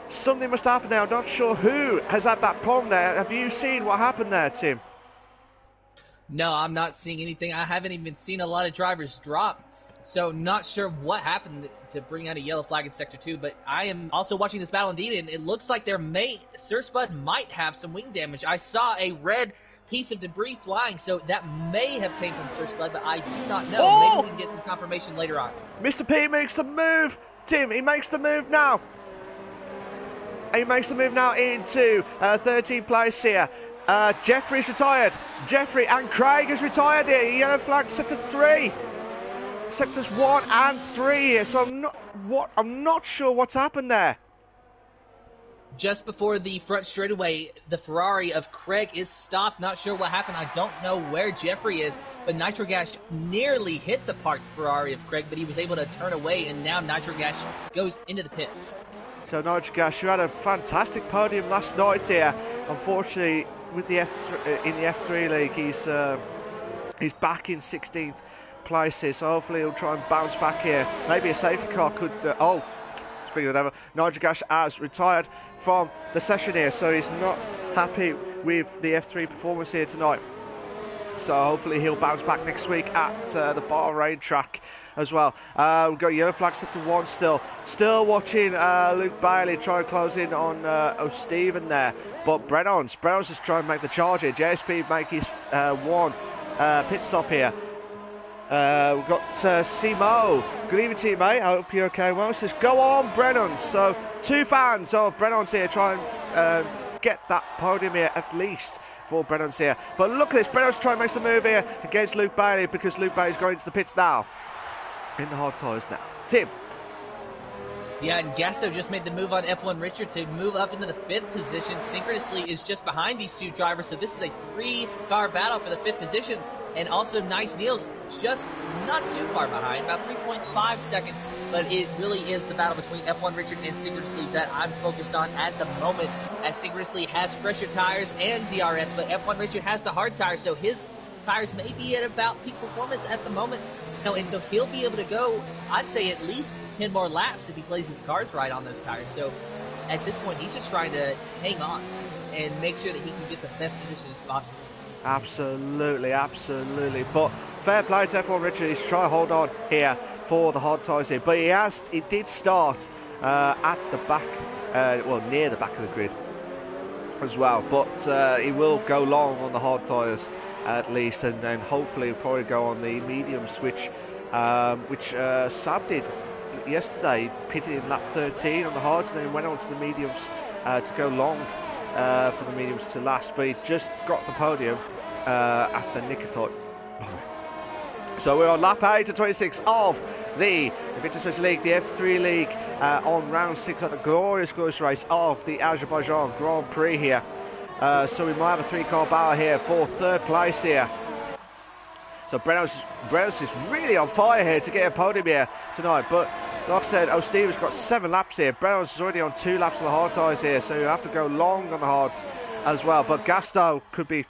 Something must happen there. I'm not sure who has had that problem there. Have you seen what happened there, Tim? No, I'm not seeing anything. I haven't even seen a lot of drivers drop. So not sure what happened to bring out a yellow flag in Sector 2, but I am also watching this battle indeed, and it looks like Sir Spud might have some wing damage. I saw a red piece of debris flying, so that may have came from Sir Spud, but I do not know. Oh! Maybe we can get some confirmation later on. Mr. P makes the move. Tim, he makes the move now. He makes the move now into 13th place here. Jeffrey's retired. Jeffrey and Craig is retired here. Yellow flag sector 3. Sectors 1 and 3 here. So I'm not sure what's happened there. Just before the front straightaway, the Ferrari of Craig is stopped. Not sure what happened. I don't know where Jeffrey is, but Nitrogash nearly hit the parked Ferrari of Craig, but he was able to turn away, and now Nitrogash goes into the pit. So Nitrogash, you had a fantastic podium last night here. Unfortunately, with the F3, in the F3 league, he's back in 16th place here, so hopefully he'll try and bounce back here. Maybe a safety car could... speaking of whatever, Nitrogash has retired from the session here, so he's not happy with the F3 performance here tonight. So hopefully he'll bounce back next week at the Bahrain track as well. We've got yellow flag set to 1 still. Still watching Luke Bailey try and close in on O'Steven there. But Brennan's just trying to make the charge here. JSP make his 1 pit stop here. We've got Simo. Good evening to you, mate. I hope you're okay. Well, says go on, Brennan. So 2 fans of Brennan's here trying to get that podium here at least for Brennan's here. But look at this. Brennan's trying to make the move here against Luke Bailey, because Luke Bailey's going into the pits now. In the hard tyres now. Tim. Yeah, and Gasto just made the move on F1 Richard to move up into the 5th position. Synchronously is just behind these 2 drivers, so this is a 3-car battle for the 5th position. And also Nice Neil's just not too far behind, about 3.5 seconds. But it really is the battle between F1 Richard and Synchronously that I'm focused on at the moment, as Synchronously has fresher tires and DRS, but F1 Richard has the hard tires, so his tires may be at about peak performance at the moment. No, and so he'll be able to go, I'd say, at least 10 more laps if he plays his cards right on those tires. So at this point, he's just trying to hang on and make sure that he can get the best position as possible. Absolutely, absolutely. But fair play to F1 Richard. He's trying to hold on here for the hard tyres here. But he did start at the back, well, near the back of the grid as well. But he will go long on the hard tyres at least, and then hopefully he'll probably go on the medium switch, which Sab did yesterday. He pitted in lap 13 on the hards, and then he went on to the mediums to go long for the mediums to last. But he just got the podium at the nick of time. So we're on lap 8 to 26 of the Invictus Racing League, the F3 League, on round 6 at the glorious race of the Azerbaijan Grand Prix here. So we might have a 3-car battle here for 3rd place here. So Brennos is really on fire here to get a podium here tonight, but like I said, O'Stevens got 7 laps here. Brennos is already on 2 laps on the hard tyres here, so you have to go long on the hards as well. But Gasto could be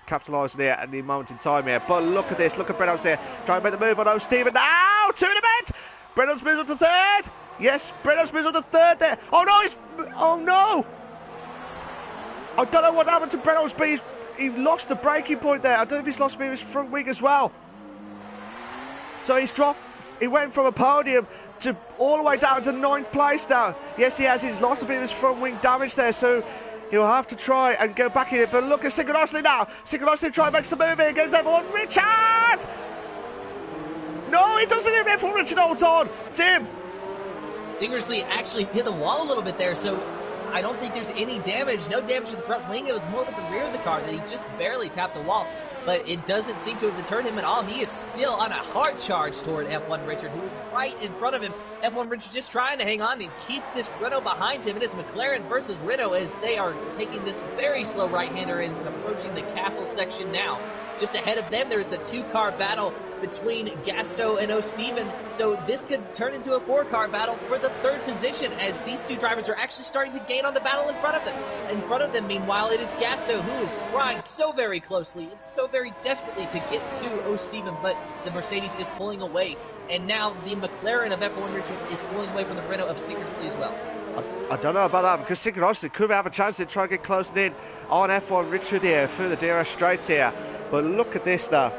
capitalising here at the moment in time here. But look at this, look at Brennos here, trying to make the move on O'Stevens now, 2 in a bit. Brennos moves on to 3rd. Yes, Brennos moves on to 3rd there. Oh no, I don't know what happened to Brennos, but he lost the braking point there. I don't know if he's lost maybe his front wing as well. So he's dropped. He went from a podium to all the way down to 9th place now. Yes, he has. He's lost a bit of his front wing damage there, so he'll have to try and go back in it. But look at Synchronicity now. Synchronicity try and makes the move here against F1 Richard. No, he doesn't even F1 Richard holds on. Tim. Dingersley actually hit the wall a little bit there, so I don't think there's any damage. No damage to the front wing. It was more with the rear of the car that he just barely tapped the wall. But it doesn't seem to have deterred him at all. He is still on a hard charge toward F1 Richard, who is right in front of him. F1 Richard just trying to hang on and keep this Renault behind him. It is McLaren versus Renault as they are taking this very slow right-hander and approaching the castle section now. Just ahead of them, there is a 2-car battle between Gasto and O'Steven. So this could turn into a 4-car battle for the 3rd position as these 2 drivers are actually starting to gain on the battle in front of them. Meanwhile, it is Gasto who is trying so very closely and so very desperately to get to O'Steven, but the Mercedes is pulling away. And now the McLaren of F1 Richard is pulling away from the Renault of Synchronicity as well. I don't know about that, because Synchronicity could have a chance to try and get close in on F1 Richard here through the DRS straights here. But look at this now.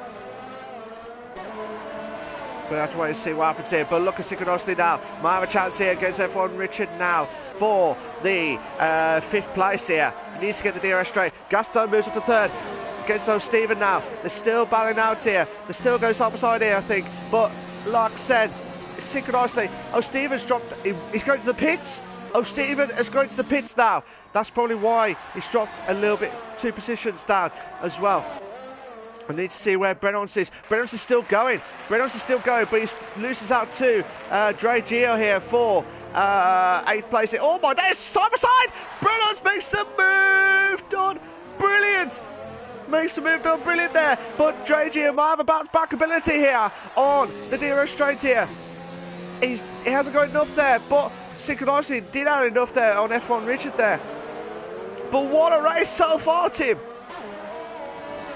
We'll have to wait and see what happens here. But look at Synchronicity now. Might have a chance here against F1 Richard now for the 5th place here. He needs to get the DRS straight. Gaston moves up to 3rd against O'Steven now. They're still battling out here. They're still going side by side here, I think. But like I said, Synchronicity. O'Steven's dropped. He's going to the pits. O'Steven is going to the pits now. That's probably why he's dropped a little bit 2 positions down as well. I need to see where Brennons is. Brennons is still going. But he loses out to Dre Gio here for 8th place. Oh my days, side by side. Brennons makes the move done. Brilliant. Makes the move done. Brilliant there. But Dre Gio might have a bounce back ability here on the DRS straight here. He hasn't got enough there, but Synchronicity did have enough there on F1 Richard there. But what a race so far, Tim.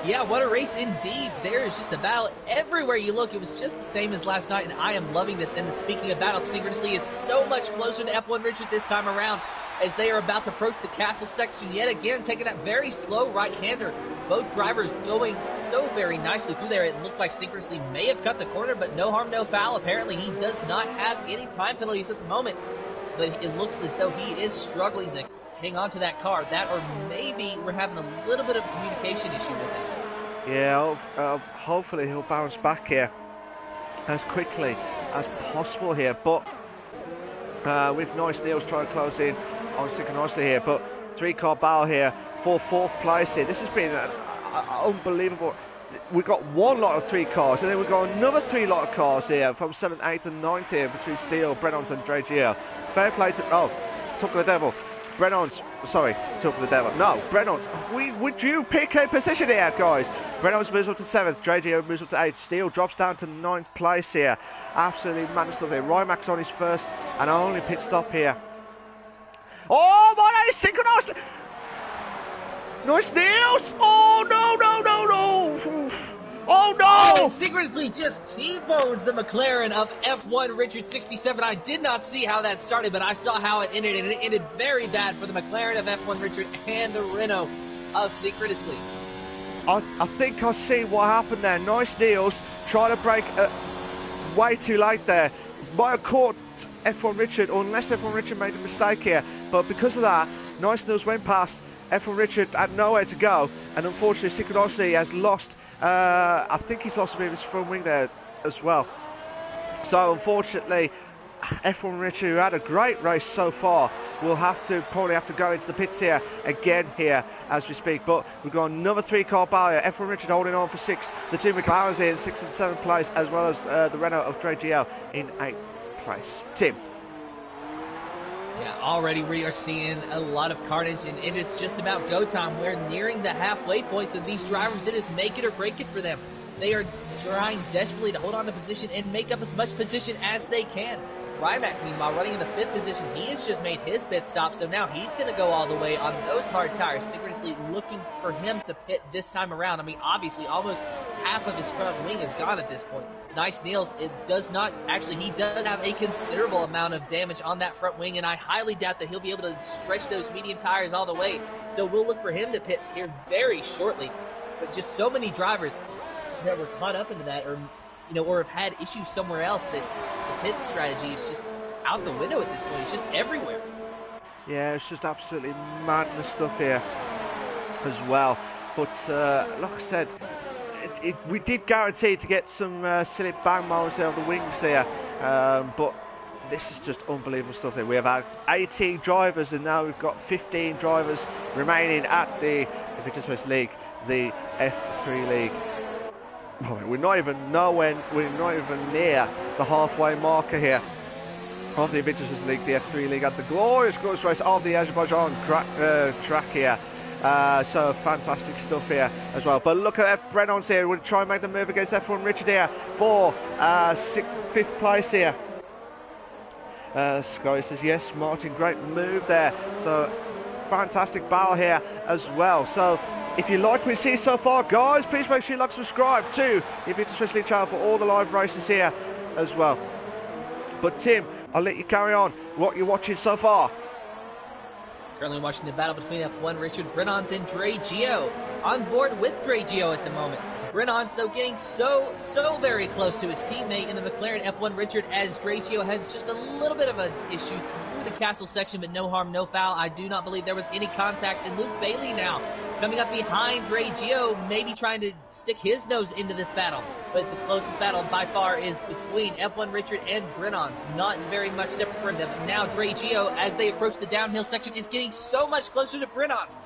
Yeah, what a race indeed. There is just a battle everywhere you look. It was just the same as last night, and I am loving this. And speaking of battle, Synchronicity is so much closer to F1 Richard this time around as they are about to approach the castle section yet again, taking that very slow right-hander. Both drivers going so very nicely through there. It looked like Synchronicity may have cut the corner, but no harm, no foul. Apparently, he does not have any time penalties at the moment, but it looks as though he is struggling to hang on to that car. That, or maybe we're having a little bit of a communication issue with him. Yeah, hopefully he'll bounce back here as quickly as possible here. But with Nice Neils trying to close in on Synchronicity here. But 3-car battle here for 4th place here. This has been unbelievable. We've got 1 lot of 3 cars, and then we've got another 3 lot of cars here from 7th, 8th and 9th here between Steele, Brennons and Dre Gio. Fair play to... Oh, took the devil. Brennons, sorry, took the devil. No, Brennons, would you pick a position here, guys? Brennons moves up to 7th, Dre Gio moves up to 8th, Steele drops down to 9th place here. Absolutely mad stuff here. Rymax on his first and only pit stop here. Oh, my Synchronicity! Nice Niels! Oh, no! Oh, no! Oh, Synchronicity just T-bones the McLaren of F1 Richard 67. I did not see how that started, but I saw how it ended, and it ended very bad for the McLaren of F1 Richard and the Renault of Synchronicity. I think I see what happened there. Nice Niels trying to brake way too late there. Might have caught F1 Richard, or unless F1 Richard made a mistake here. But because of that, Nice Niels went past F1 Richard, had nowhere to go, and unfortunately Synchronicity has lost. I think he's lost a bit of his front wing there as well. So unfortunately, F1 Richard, who had a great race so far, will probably have to go into the pits here again here as we speak. But we've got another 3-car battle here. F1 Richard holding on for 6th. The 2 McLarens here in 6th and 7th place, as well as the Renault of Dre GL in 8th place. Tim. Yeah, already we are seeing a lot of carnage, and it is just about go time. We're nearing the halfway point, so these drivers, it is make it or break it for them. They are trying desperately to hold on to position and make up as much position as they can. Rymac, meanwhile, running in the 5th position, he has just made his pit stop, so now he's going to go all the way on those hard tires, synchronously looking for him to pit this time around. I mean, obviously, almost half of his front wing is gone at this point. Nice Niels, it does not, actually, he does have a considerable amount of damage on that front wing, and I highly doubt that he'll be able to stretch those medium tires all the way, so we'll look for him to pit here very shortly. But just so many drivers that were caught up into that, or have had issues somewhere else, that the pit strategy is just out the window at this point. It's just everywhere. Yeah, it's just absolutely madness stuff here as well. But like I said, we did guarantee to get some silly bang moments there on the wings there, but this is just unbelievable stuff here. We have had 18 drivers, and now we've got 15 drivers remaining at the Invictus Racing League, the F3 League. We're not even near the halfway marker here of the Invictus Racing League, the F3 League, at the glorious race of the Azerbaijan track here. So fantastic stuff here as well. But look at Brennan's here. We'll try and make the move against F1 Richard here for 5th place here. Sky says yes, Martin, great move there. So fantastic battle here as well. So if you like what you see so far, guys, please make sure you like, subscribe to the Invictus Racing League channel for all the live races here as well. But Tim, I'll let you carry on what you're watching so far. Currently watching the battle between F1 Richard, Brennan's, and Dre Gio. On board with Dre Gio at the moment. Brennan's, though, getting so very close to his teammate in the McLaren F1 Richard, as Dre Gio has just a little bit of an issue through the castle section, but no harm, no foul. I do not believe there was any contact, and Luke Bailey now coming up behind Dre Gio, maybe trying to stick his nose into this battle. But the closest battle by far is between F1 Richard and Brennan's. Not very much separate from them. But now Dre Gio, as they approach the downhill section, is getting so much closer to Brennan's.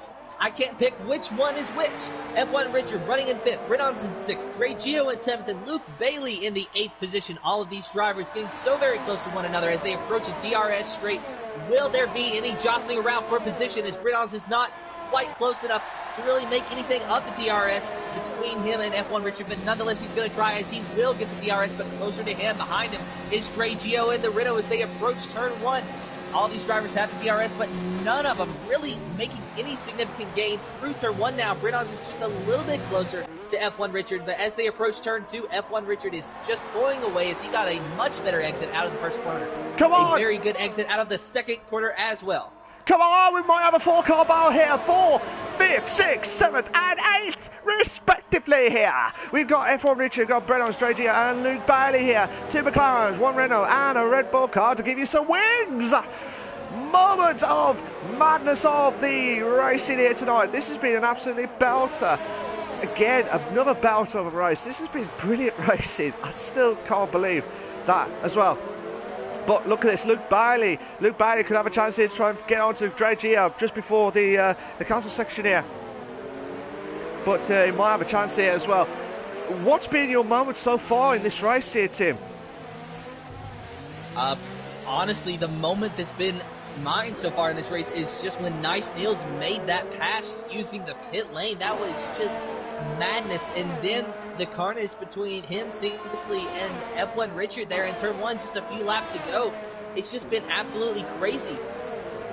I can't pick which one is which. F1 Richard running in 5th, Brennan's in 6th, Dre Gio in 7th, and Luke Bailey in the 8th position. All of these drivers getting so very close to one another as they approach a DRS straight. Will there be any jostling around for position, as Brennan's is not quite close enough to really make anything of the DRS between him and F1 Richard, but nonetheless he's going to try, as he will get the DRS, but closer to him, behind him, is Dre Gio and the Renault as they approach turn 1. All these drivers have the DRS, but none of them really making any significant gains through turn 1 now. Brennan's is just a little bit closer to F1 Richard, but as they approach turn 2, F1 Richard is just pulling away as he got a much better exit out of the first corner. Come on! A very good exit out of the second corner as well. Come on, we might have a 4-car battle here. 4th, 5th, 6th, 7th, and 8th, respectively here. We've got F1 Richard, got Brennan's, Dre Gio, and Luke Bailey here. 2 McLarens, 1 Renault, and a Red Bull car to give you some wings. Moment of madness of the racing here tonight. This has been an absolutely belter. Again, another belter of a race. This has been brilliant racing. I still can't believe that as well. But look at this, Luke Bailey. Luke Bailey could have a chance here to try and get onto Dre Gio just before the castle section here. But he might have a chance here as well. What's been your moment so far in this race here, Tim? Honestly, the moment that's been mine so far in this race is just when Nice Niels made that pass using the pit lane. That was just madness. And then the carnage between him seamlessly and F1 Richard there in turn 1 just a few laps ago. It's just been absolutely crazy.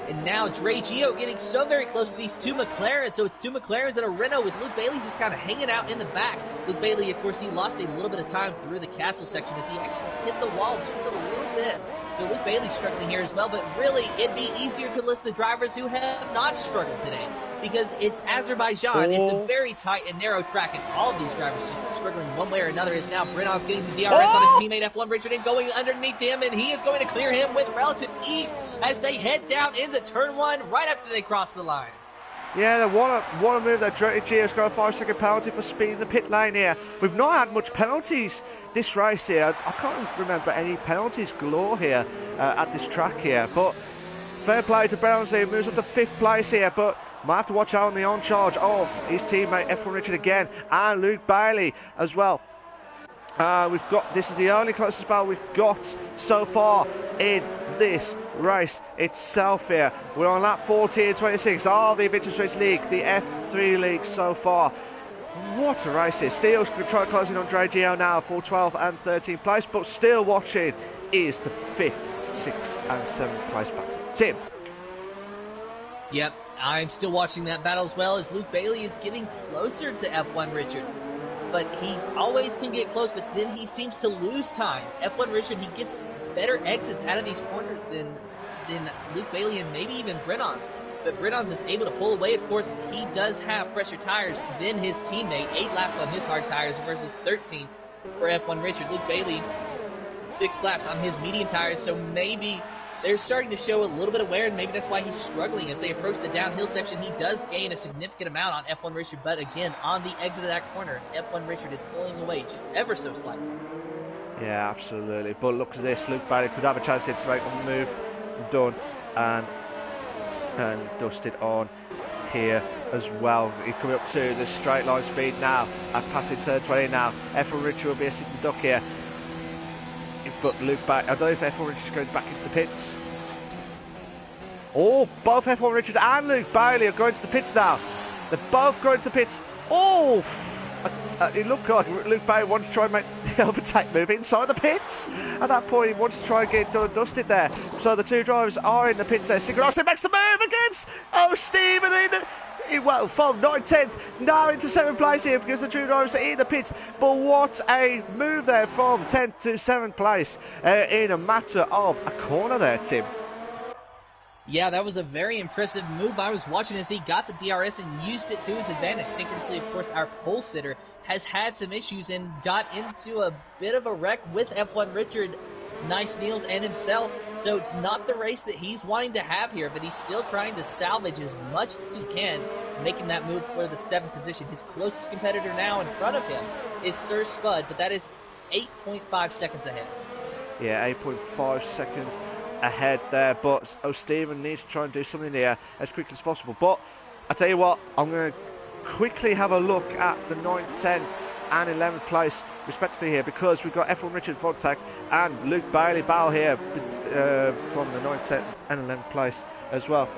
And now Dre Gio getting so very close to these 2 McLarens. So it's 2 McLarens and a Renault with Luke Bailey just kind of hanging out in the back. Luke Bailey, of course, he lost a little bit of time through the castle section as he actually hit the wall just a little bit. So Luke Bailey's struggling here as well. But really, it'd be easier to list the drivers who have not struggled today, because it's Azerbaijan. It's a very tight and narrow track, and all of these drivers just struggling one way or another. As now Brennan's getting the DRS on his teammate F1 Richard and going underneath him, and he is going to clear him with relative ease as they head down into turn 1 right after they cross the line. Yeah, they want to move their direct. Gio's got a 5-second penalty for speed in the pit lane here. We've not had much penalties this race here. I can't remember any penalties galore here at this track here. But fair play to Browns here. Moves up to 5th place here, but might have to watch out on the on charge of his teammate F1 Richard again and Luke Bailey as well. This is the only closest battle we've got so far in this race itself here. We're on lap 14.26 of the Invictus Racing League, the F3 League so far. What a race here. Steele's going to try closing on Gio now for 12th and 13th place, but still watching is the 5th, 6th and 7th place battle. Tim. Yep, I'm still watching that battle as well as Luke Bailey is getting closer to F1 Richard. But he always can get close, but then he seems to lose time. F1 Richard, he gets better exits out of these corners than Luke Bailey and maybe even Brennans. But Brennans is able to pull away. Of course, he does have fresher tires than his teammate. 8 laps on his hard tires versus 13 for F1 Richard. Luke Bailey, 6 laps on his medium tires, so maybe they're starting to show a little bit of wear, and maybe that's why he's struggling. As they approach the downhill section, he does gain a significant amount on F1 Richard, but again, on the exit of that corner, F1 Richard is pulling away just ever so slightly. Yeah, absolutely. But look at this, Luke Bailey could have a chance here to make a move done and dusted on here as well. He's coming up to the straight line speed now, passing turn 20 now. F1 Richard will be a sitting duck here. But Luke Bailey, I don't know if F1 Richard's going back into the pits. Oh, both F1 Richard and Luke Bailey are going to the pits now. They're both going to the pits. Oh, it looked like Luke Bailey wanted to try and make the overtake move inside the pits. At that point, he wants to try and get it done and dusted there. So the two drivers are in the pits there. Synchronicity makes the move against Stephen well, from 9th, 10th, now into 7th place here because the two drivers are in the pits. But what a move there from 10th to 7th place in a matter of a corner there, Tim. Yeah, that was a very impressive move. I was watching as he got the DRS and used it to his advantage. Synchronously, of course, our pole sitter has had some issues and got into a bit of a wreck with F1 Richard, Nice Niels, and himself. So not the race that he's wanting to have here, but he's still trying to salvage as much as he can, making that move for the 7th position. His closest competitor now in front of him is Sir Spud, but that is 8.5 seconds ahead. Yeah, 8.5 seconds ahead there, but Stephen needs to try and do something here as quickly as possible. But I tell you what, I'm going to quickly have a look at the 9th, 10th and 11th place respectively here, because we've got F1 Richard Vodtak and Luke Bailey battle here from the 9th, 10th and 11th place as well.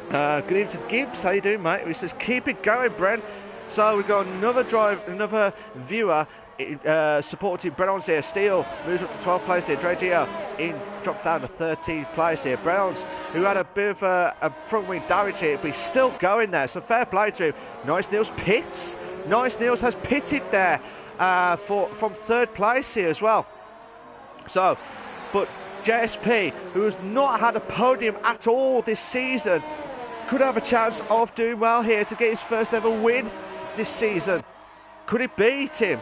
Good evening to Gibbs, how you doing, mate? He says keep it going, Brent. So we've got another viewer supporting Brennans here. Steele moves up to 12th place here. Gio dropped down to 13th place here. Brennans, who had a bit of a front wing damage here, but he's still going there, so fair play to him. Nice Niels pits. Nice Niels has pitted there from 3rd place here as well. So, but JSP, who has not had a podium at all this season, could have a chance of doing well here to get his first ever win this season. Could it be, Tim?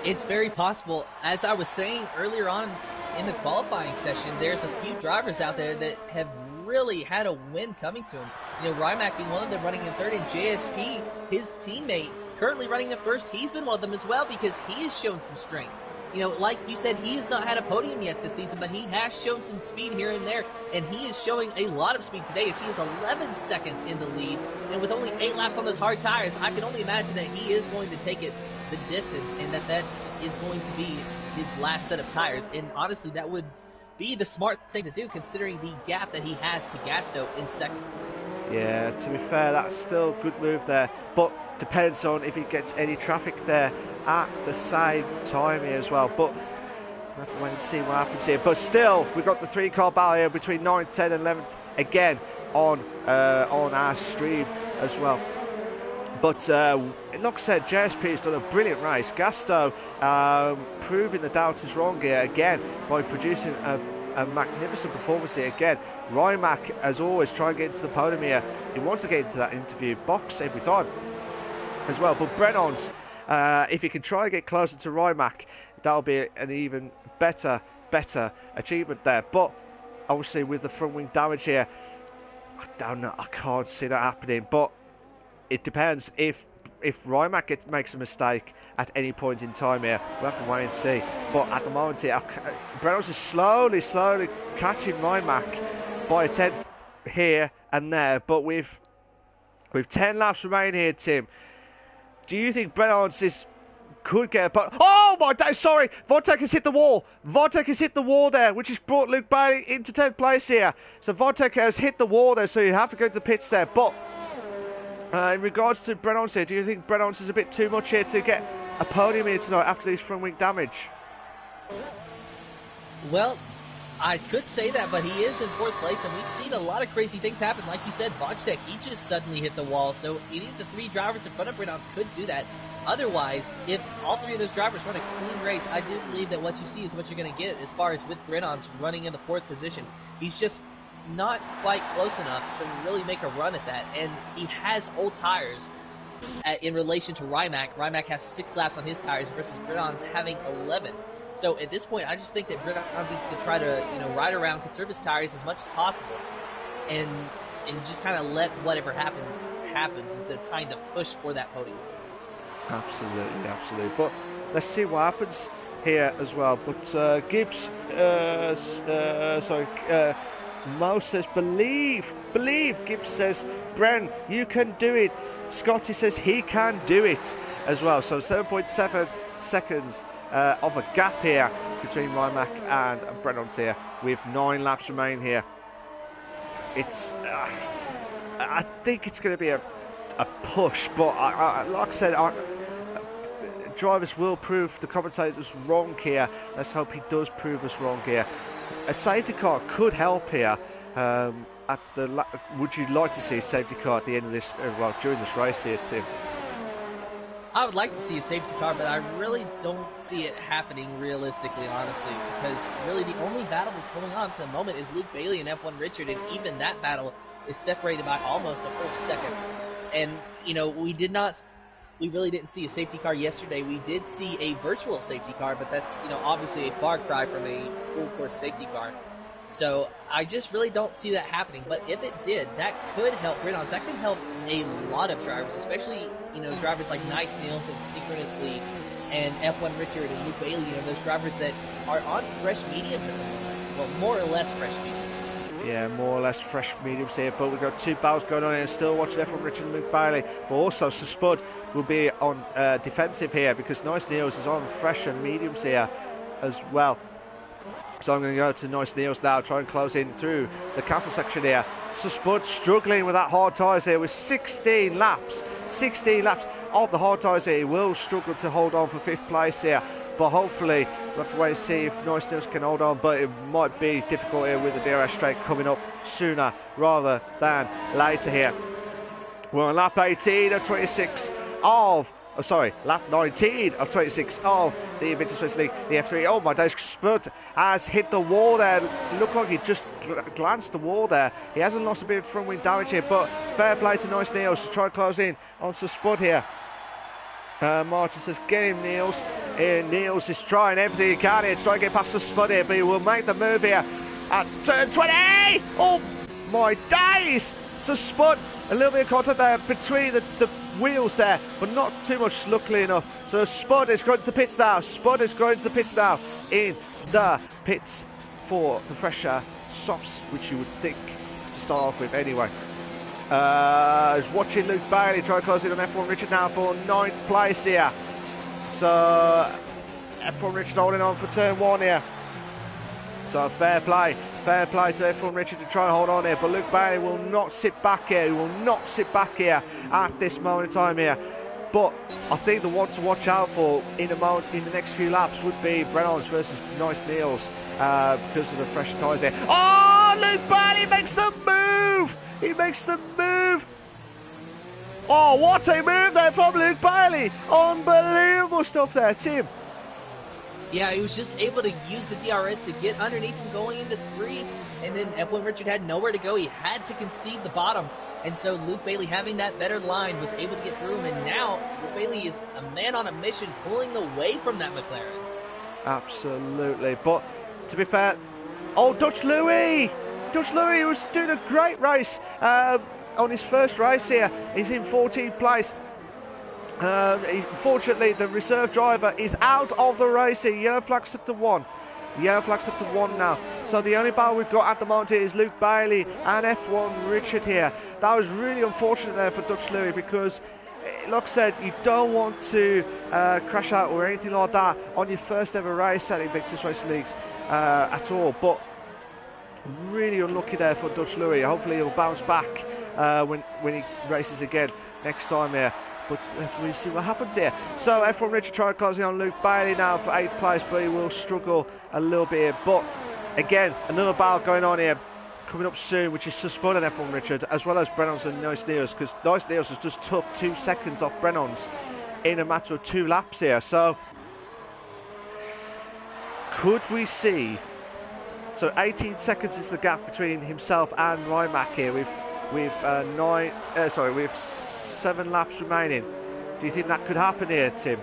It's very possible. As I was saying earlier on in the qualifying session, there's a few drivers out there that have really had a win coming to him. You know, Rimac being one of them, running in 3rd, and JSP, his teammate, currently running in 1st. He's been one of them as well because he has shown some strength. You know, like you said, he has not had a podium yet this season, but he has shown some speed here and there, and he is showing a lot of speed today as he is 11 seconds in the lead, and with only 8 laps on those hard tires, I can only imagine that he is going to take it the distance, and that is going to be his last set of tires, and honestly, that would be the smart thing to do considering the gap that he has to Gasto in 2nd. Yeah, to be fair, that's still a good move there, but depends on if he gets any traffic there at the same time here as well. But we'll have to wait and see what happens here. But still, we've got the 3-car battle here between 9th, 10th and 11th again on our stream as well. But like I said, JSP has done a brilliant race. Gasto proving the doubters wrong here again by producing a magnificent performance here again. Rimac, as always, try and get into the podium here. He wants to get into that interview box every time as well. But Brennans, if he can try and get closer to Rimac, that'll be an even better achievement there. But obviously with the front wing damage here, I don't know. I can't see that happening, but it depends. If Rimac makes a mistake at any point in time here, we'll have to wait and see. But at the moment here, Reynolds is slowly catching Rimac by a tenth here and there. But with 10 laps remaining here, Tim, do you think Reynolds could get a... But oh my day, sorry, Vontek has hit the wall. Vontek has hit the wall there, which has brought Luke Bailey into 10th place here. So Vontek has hit the wall there, so you have to go to the pits there. But in regards to Brennons here, do you think Brennons is a bit too much here to get a podium here tonight after these front wing damage? Well, I could say that, but he is in 4th place, and we've seen a lot of crazy things happen. Like you said, Vontek, he just suddenly hit the wall, so any of the 3 drivers in front of Brennons could do that. Otherwise, if all 3 of those drivers run a clean race, I do believe that what you see is what you're going to get as far as with Brennons running in the 4th position. He's just not quite close enough to really make a run at that, and he has old tires in relation to Rimac. Rimac has 6 laps on his tires versus Brennons having 11. So at this point, I just think that Brennons needs to try to ride around, conserve his tires as much as possible, and just kind of let whatever happens instead of trying to push for that podium. Absolutely. But let's see what happens here as well. But Gibbs, Mo says, believe. Gibbs says, Bren, you can do it. Scotty says he can do it as well. So 7.7 seconds of a gap here between Rimac and Brennons here, with 9 laps remaining here. It's, I think it's going to be a push, but like I said, drivers will prove the commentators wrong here. Let's hope he does prove us wrong here. A safety car could help here. Would you like to see a safety car at the end of this, during this race here, Tim? I would like to see a safety car, but I really don't see it happening realistically, honestly, because really the only battle that's going on at the moment is Luke Bailey and F1 Richard, and even that battle is separated by almost a full second. And, we really didn't see a safety car yesterday. We did see a virtual safety car, but that's, obviously a far cry from a full course safety car. So I just really don't see that happening. But if it did, that could help Brennons. That could help a lot of drivers, especially, drivers like Nice Nielsen, Synchronously, and F1 Richard and Luke Bailey, those drivers that are on fresh mediums at the moment. Well, more or less fresh mediums. Yeah, more or less fresh mediums here, but we've got 2 battles going on here, and still watching F1 Richard and Luke Bailey. But also, Sir Spud will be on defensive here, because Nice Niels is on fresh and mediums here as well. So I'm going to go to Nice Niels now, try and close in through the castle section here. So Spud struggling with that hard tyres here with 16 laps. 16 laps of the hard tyres here. He will struggle to hold on for 5th place here. But hopefully, we'll have to wait and see if Nice Niels can hold on. But it might be difficult here with the DRS straight coming up sooner rather than later here. We're on lap 18 of 26 of... Oh, sorry, lap 19 of 26 of the Invictus Racing League, the F3. Oh my days, Spud has hit the wall there. Looked like he just glanced the wall there. He hasn't lost a bit of front wing damage here, but fair play to Nice Niels to try and close in onto Spud here. Martin says, get him, Niels. Niels is trying everything he can here to try and get past the Spud here, but he will make the move here at turn 20. Oh my days! So Spud, a little bit of contact there between the wheels there, but not too much, luckily enough. So Spud is going to the pits now. Spud is going to the pits now in the pits for the fresher softs, which you would think to start off with anyway. Watching Luke Bailey try to close in on F1 Richard now for 9th place here. So F1 Richard holding on for turn 1 here. So fair play to F1 Richard to try and hold on here, but Luke Bailey will not sit back here. He will not sit back here at this moment in time here. But I think the one to watch out for in the next few laps would be Brennons versus Nice Niels because of the fresh tyres here. Oh, Luke Bailey makes the move! He makes the move! Oh, what a move there from Luke Bailey! Unbelievable stuff there, Tim. Yeah, he was just able to use the DRS to get underneath him going into 3, and then F1 Richard had nowhere to go. He had to concede the bottom, and so Luke Bailey, having that better line, was able to get through him, and now Luke Bailey is a man on a mission, pulling away from that McLaren. Absolutely, but to be fair, oh, Dutch Louis! Dutch Louis was doing a great race on his first race here. He's in 14th place. Unfortunately, the reserve driver is out of the race here. Yellow flag set to 1. Yellow flag set to 1 now. So the only battle we've got at the moment here is Luke Bailey and F1 Richard here. That was really unfortunate there for Dutch Louis because, like I said, you don't want to crash out or anything like that on your first ever race at Invictus Racing Leagues at all. But really unlucky there for Dutch Louis. Hopefully he'll bounce back when he races again next time here. But let's see what happens here. So F1 Richard trying closing on Luke Bailey now for 8th place, but he will struggle a little bit here. But again, another battle going on here coming up soon, which is Suspud and F1 Richard, as well as Brennan's and Nice Neos, because Nice Neos has just took 2 seconds off Brennan's in a matter of 2 laps here. So could we see? So 18 seconds is the gap between himself and Rymac here with 7 laps remaining. Do you think that could happen here, Tim?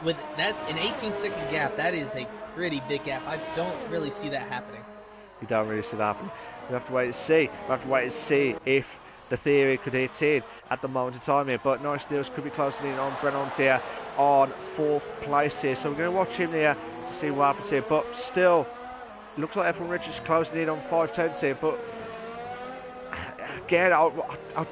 With that, an 18-second gap, that is a pretty big gap. I don't really see that happening. You don't really see that happening. We have to wait and see. We have to wait and see if the theory could hit in at the moment in time here. But Nice Deals could be closing in on Brennan's here on 4th place here. So we're going to watch him here to see what happens here. But still, it looks like F1 Richards closing in on 5/10 here. But again, I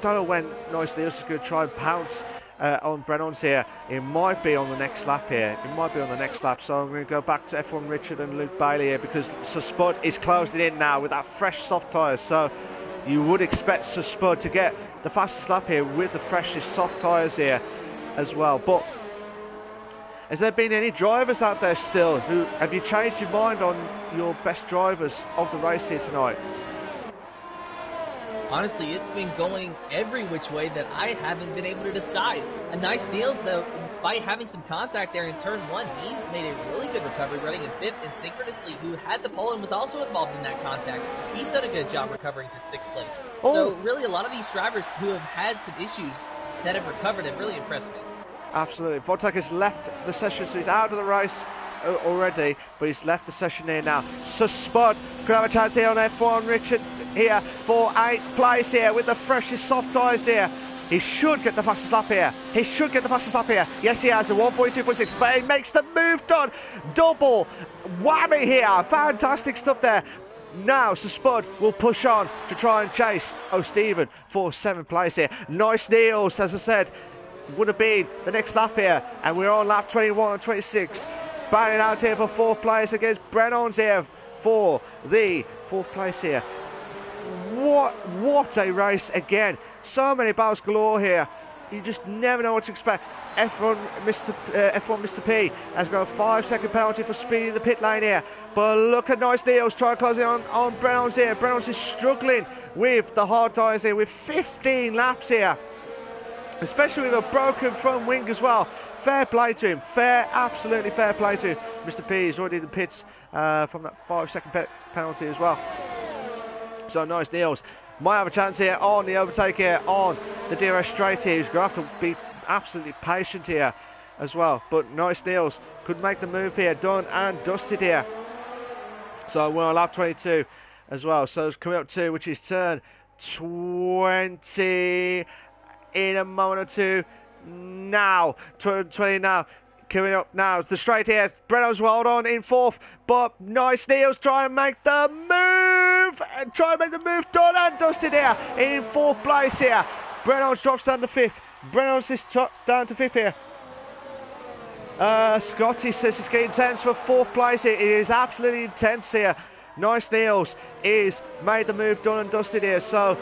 don't know when Nice Deals is going to try and pounce on Brennan's here. It might be on the next lap here. It might be on the next lap. So I'm going to go back to F1 Richard and Luke Bailey here because Suspud is closing in now with that fresh soft tyres. So you would expect Suspud to get the fastest lap here with the freshest soft tyres here as well. But has there been any drivers out there still who have you changed your mind on your best drivers of the race here tonight? Honestly, it's been going every which way that I haven't been able to decide. A Nice Deals, though, despite having some contact there in turn 1, he's made a really good recovery, running in 5th, and Synchronously, who had the pole and was also involved in that contact, he's done a good job recovering to 6th place. Oh. So really, a lot of these drivers who have had some issues that have recovered have really impressed me. Absolutely. Votek has left the session, so he's out of the race already, but he's left the session here now. Suspud could have a chance here on F1 Richard here for 8th place here with the freshest soft tyres here. He should get the fastest lap here. He should get the fastest lap here. Yes, he has a 142.6, but he makes the move done. Double whammy here. Fantastic stuff there. Now Suspud will push on to try and chase O'Stephen for 7th place here. Nice Niels, as I said, would have been the next lap here, and we're on lap 21 and 26. Battling out here for 4th place against Brennan's here for the 4th place here. What a race again. So many battles galore here. You just never know what to expect. F1 Mr. P has got a 5-second penalty for speeding the pit lane here. But look at Nice Deals trying to close in on Brennan's here. Brennan's is struggling with the hard tyres here with 15 laps here. Especially with a broken front wing as well. Fair play to him. Absolutely fair play to him. Mr. P is already in the pits from that 5-second penalty as well. So Nice Niels might have a chance here on the overtake here on the DRS straight here. He's going to have to be absolutely patient here as well. But Nice Niels could make the move here. Done and dusted here. So we're on lap 22 as well. So it's coming up to, which is turn 20 in a moment or two. Now, turn 20 now. Coming up now, the straight here. Brennan's well on in 4th, but Nice Niels try and make the move. Done and dusted here in 4th place here. Brennan's drops down to 5th. Brennan's is down to 5th here. Scotty says it's getting intense for 4th place here. It is absolutely intense here. Nice Niels is made the move, done and dusted here. So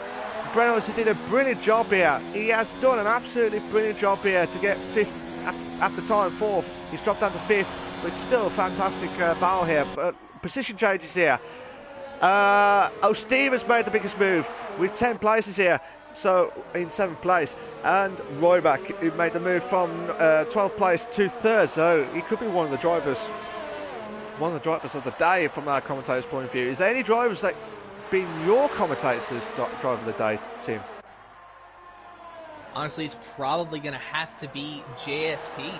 Brennan's did a brilliant job here. He has done an absolutely brilliant job here to get 5th. At the time 4th, he's dropped down to 5th, but it's still a fantastic battle here. Position changes here. O'Stephen's made the biggest move with 10 places here, so in 7th place, and Royback who made the move from 12th place to 3rd, so he could be one of the drivers of the day from our commentator's point of view. Is there any drivers that been your commentator's driver of the day, Tim? honestly, it's probably going to have to be JSP,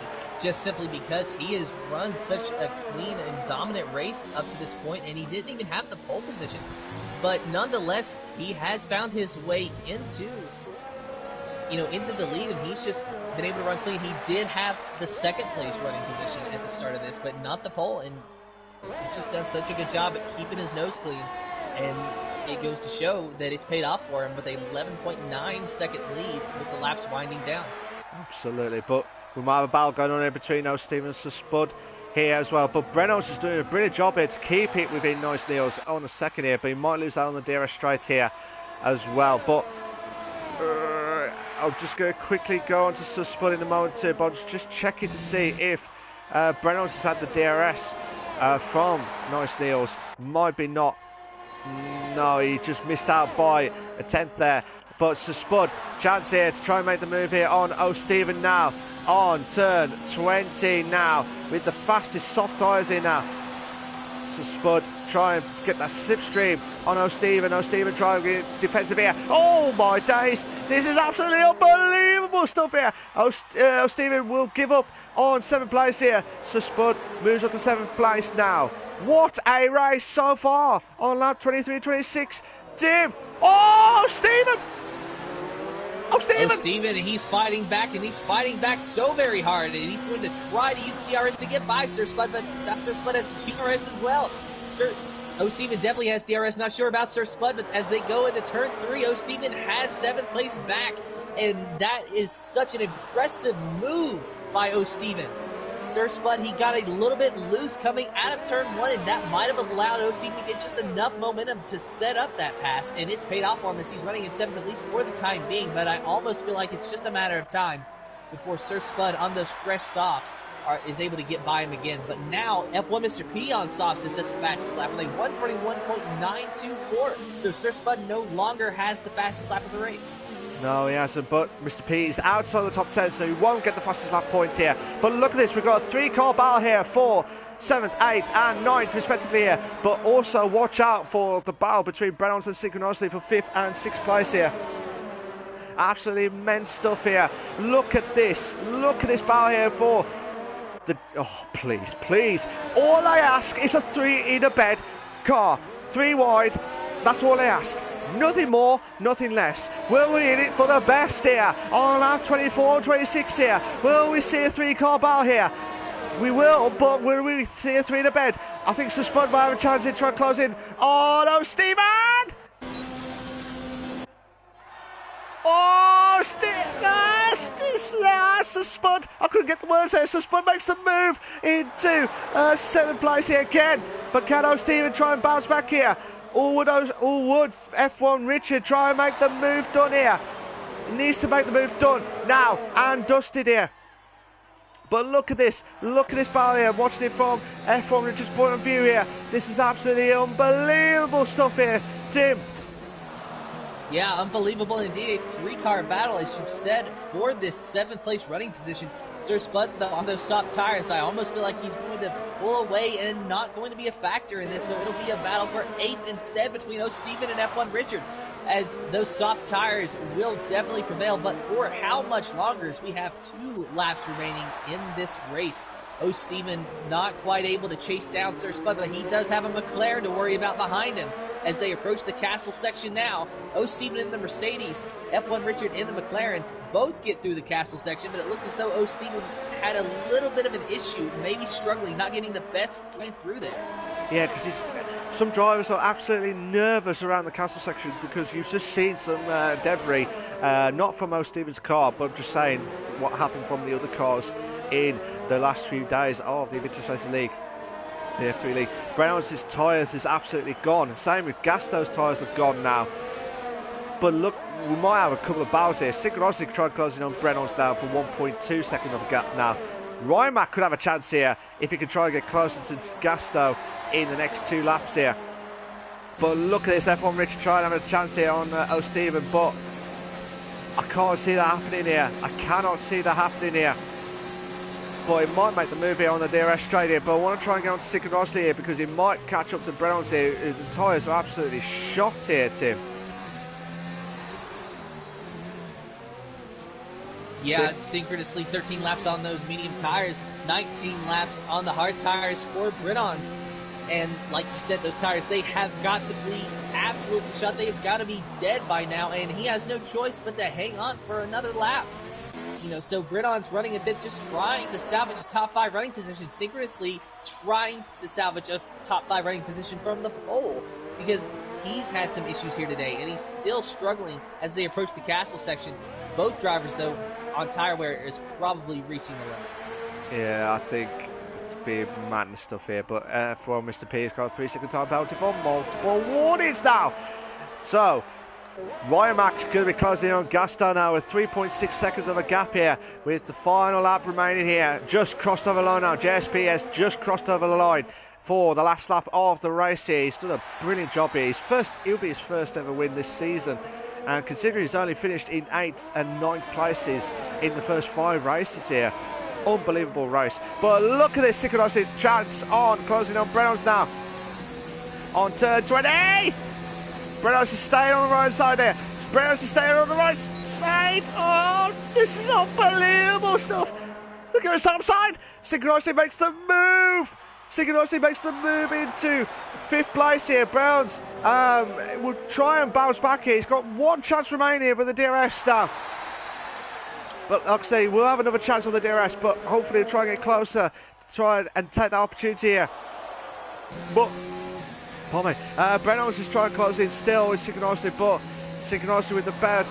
just simply because he has run such a clean and dominant race up to this point, and he didn't even have the pole position. But nonetheless, he has found his way into the lead, and he's just been able to run clean. He did have the second place running position at the start of this, but not the pole, and he's just done such a good job at keeping his nose clean. And it goes to show that it's paid off for him with a 11.9 second lead with the laps winding down. Absolutely, but we might have a battle going on here between O'Stephen and Sir Spud here as well. But Brenos is doing a brilliant job here to keep it within Nice Neils on the second here, but he might lose out on the DRS straight here as well. But I'm just going to quickly go on to Sir Spud in a moment too, but I'm just checking to see if Brenos has had the DRS from Nice Neils. Might be not. No, he just missed out by a tenth there. But Sir Spud, chance here to try and make the move here on O'Stephen now. On turn 20 now, with the fastest soft tyres here now. Sir Spud try and get that slipstream on O'Stephen. O'Stephen trying to get defensive here. Oh my days, this is absolutely unbelievable stuff here. O'Stephen will give up on 7th place here. Sir Spud moves up to 7th place now. What a race so far on lap 23-26. Tim. Oh, Stephen! O'Stephen, he's fighting back, and he's fighting back so very hard, and he's going to try to use DRS to get by Sir Spud, but that Sir Spud has DRS as well. O'Stephen definitely has DRS, not sure about Sir Spud, but as they go into turn 3, O'Stephen has 7th place back, and that is such an impressive move by O'Stephen. Sir Spud, he got a little bit loose coming out of turn 1, and that might have allowed O'Stephen to get just enough momentum to set up that pass, and it's paid off for him as he's running in 7th, at least for the time being, but I almost feel like it's just a matter of time before Sir Spud on those fresh softs is able to get by him again. But now, F1 Mr. P on softs is at the fastest lap with a 141.924, so Sir Spud no longer has the fastest lap of the race. No, he hasn't, but Mr. P is outside the top 10, so he won't get the fastest lap point here. But look at this, we've got a 3-car battle here for 7th, 8th and 9th respectively here. But also watch out for the battle between Brennans and Synchronicity for 5th and 6th place here. Absolutely immense stuff here. Look at this battle here for the... Oh, please. All I ask is a 3 in a bed car. 3 wide, that's all I ask. Nothing more, nothing less. Will we in it for the best here on lap 24 and 26 here? Will we see a 3-car battle here? We will, but will we see a 3 in a bed? I think Sir Spud might have a chance to try and close in. Oh no, Stephen! Oh, Sir Spud. I couldn't get the words there. Sir Spud makes the move into 7th place here again. But can O'Stephen try and bounce back here? Or would F1 Richard try and make the move done here? He needs to make the move done now and dusted here. But look at this battle here. I'm watching it from F1 Richard's point of view here. This is absolutely unbelievable stuff here, Tim. Yeah, unbelievable indeed. A 3-car battle, as you've said, for this 7th place running position. Sir Spud, on those soft tires, I almost feel like he's going to pull away and not going to be a factor in this, so it'll be a battle for 8th instead between O'Stephen and F1 Richard, as those soft tires will definitely prevail. But for how much longer, as we have 2 laps remaining in this race. O'Stephen not quite able to chase down Sir Spud, but he does have a McLaren to worry about behind him as they approach the castle section now. O'Stephen in the Mercedes, F1 Richard in the McLaren, both get through the castle section, but it looked as though O'Stephen had a little bit of an issue, maybe struggling, not getting the best time through there. Yeah, because some drivers are absolutely nervous around the castle section because you've just seen some debris, not from O'Stephen's car, but just saying what happened from the other cars in the last few days of the Invictus Racing League, the F3 League. Brown's tyres is absolutely gone. Same with Gasto's tyres have gone now. But look, we might have a couple of battles here. Synchronicity trying closing on Brennan's now for 1.2 seconds of a gap now. Rymac could have a chance here if he can try and get closer to Gasto in the next 2 laps here. But look at this, F1 Richard trying to have a chance here on O'Stephen, but I can't see that happening here. I cannot see that happening here. But he might make the move here on the DRS straight here, but I want to try and get on to Synchronicity here because he might catch up to Brennan's here. The tyres are absolutely shot here, Tim. Yeah, synchronously 13 laps on those medium tires, 19 laps on the hard tires for Britons. And like you said, those tires, they have got to be absolutely shot. They have got to be dead by now, and he has no choice but to hang on for another lap. You know, so Britons running a bit, just trying to salvage a top 5 running position, synchronously trying to salvage a top 5 running position from the pole, because he's had some issues here today, and he's still struggling as they approach the castle section. Both drivers, though, on tire wear is probably reaching the limit. Yeah, I think it's being madness stuff here, but for Mr. P, has got a 3-second time penalty for multiple warnings now. So, Ryan Mack going to be closing in on Gaston now with 3.6 seconds of a gap here, with the final lap remaining here. Just crossed over the line now. JSP has just crossed over the line for the last lap of the race here. He's done a brilliant job here. He'll be his first ever win this season. And considering he's only finished in 8th and 9th places in the first 5 races here, unbelievable race. But look at this synchronicity chance on closing on Browns now. On turn 20! Browns is staying on the right side there. Browns is staying on the right side. Oh, this is unbelievable stuff. Look at the Sam side. Synchronicity makes the move. Synchronicity makes the move into 5th place here. Browns will try and bounce back here. He's got one chance remaining here with the DRS now. But like I say, we'll have another chance with the DRS, but hopefully we'll try and get closer to try and take that opportunity here. But, pardon me, Brennan's just trying to close in still with Synchronicity, but Synchronicity with the better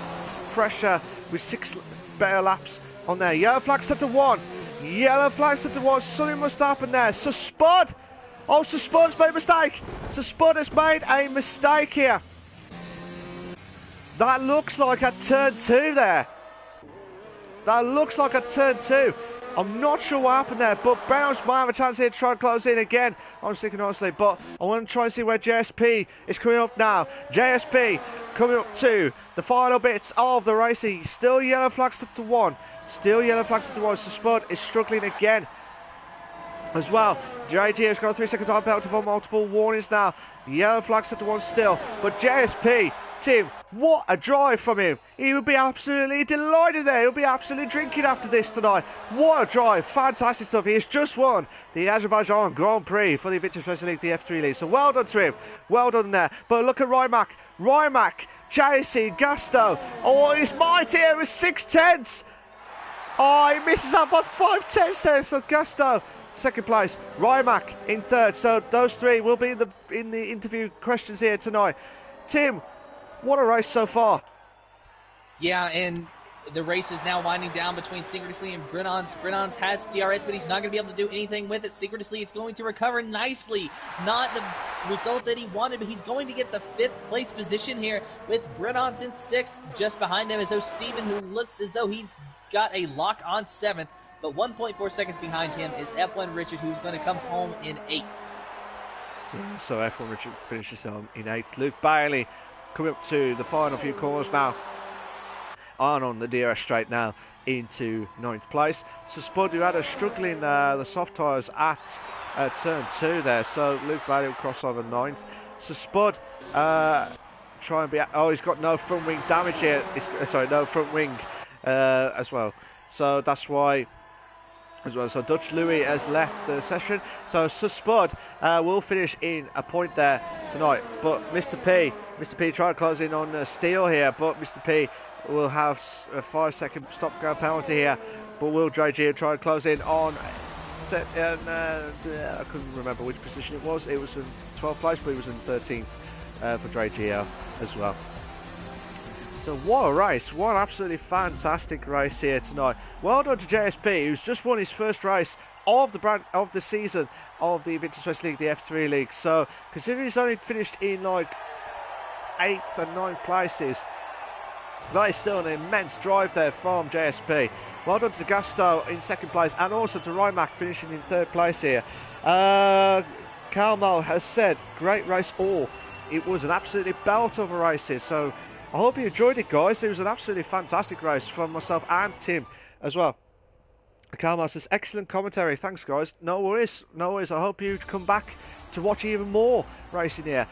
pressure, with 6 better laps on there. Yellow flag set to 1. Yellow flag set to 1. Something must happen there. So Spud! Oh, so Spud's made a mistake. So Spud has made a mistake here. That looks like a turn 2 there. That looks like a turn 2. I'm not sure what happened there, but Browns might have a chance here to try and close in again on Synchronicity, but I want to try and see where JSP is coming up now. JSP coming up to the final bits of the racing. Still yellow flags set to 1. Still yellow flags set to 1. So Spud is struggling again as well. JG has got a 3-second time penalty for multiple warnings now. Yellow flags set to 1 still, but JSP, Tim, what a drive from him. He would be absolutely delighted there. He'll be absolutely drinking after this tonight. What a drive. Fantastic stuff. He has just won the Azerbaijan Grand Prix for the Invictus Racing League, the F3 League. So well done to him. Well done there. But look at Rymac. Rymac, JC, Gasto. Oh, he's mighty here with 6 tenths. Oh, he misses out by 5 tenths there. So Gasto, 2nd place. Rymac in 3rd. So those 3 will be in the interview questions here tonight. Tim, what a race so far. Yeah, and the race is now winding down between Synchronously and Brinons. Brinons has DRS, but he's not going to be able to do anything with it. Synchronously is going to recover nicely. Not the result that he wanted, but he's going to get the 5th place position here with Brinons in 6th. Just behind them is O'Steven, who looks as though he's got a lock on 7th. But 1.4 seconds behind him is F1 Richard, who's going to come home in 8th. Yeah, so F1 Richard finishes on in 8th. Luke Bailey coming up to the final few corners now. On the DRS straight now into 9th place. So Spud, who had a struggling the soft tyres at turn 2 there. So Luke Bailey will cross over 9th. So Spud try and be... Oh, he's got no front wing damage here. Sorry, no front wing as well. So that's why... as well. So Dutch Louis has left the session. So Spud will finish in a point there tonight. But Mr. P trying to close in on Steele here. But Mr. P will have a 5-second stop-go penalty here. But will JG try and close in on... I couldn't remember which position it was. It was in 12th place, but he was in 13th for JGL as well. So what a race. What an absolutely fantastic race here tonight. Well done to JSP, who's just won his first race of the season of the Invictus Racing League, the F3 League. So considering he's only finished in like 8th and 9th places, that is still an immense drive there from JSP. Well done to Gasto in 2nd place, and also to Rymac finishing in 3rd place here. Calmo has said, great race all. It was an absolutely belt of a race here. So I hope you enjoyed it, guys. It was an absolutely fantastic race from myself and Tim as well. Calmo says, excellent commentary. Thanks, guys. No worries. No worries. I hope you come back to watch even more racing here.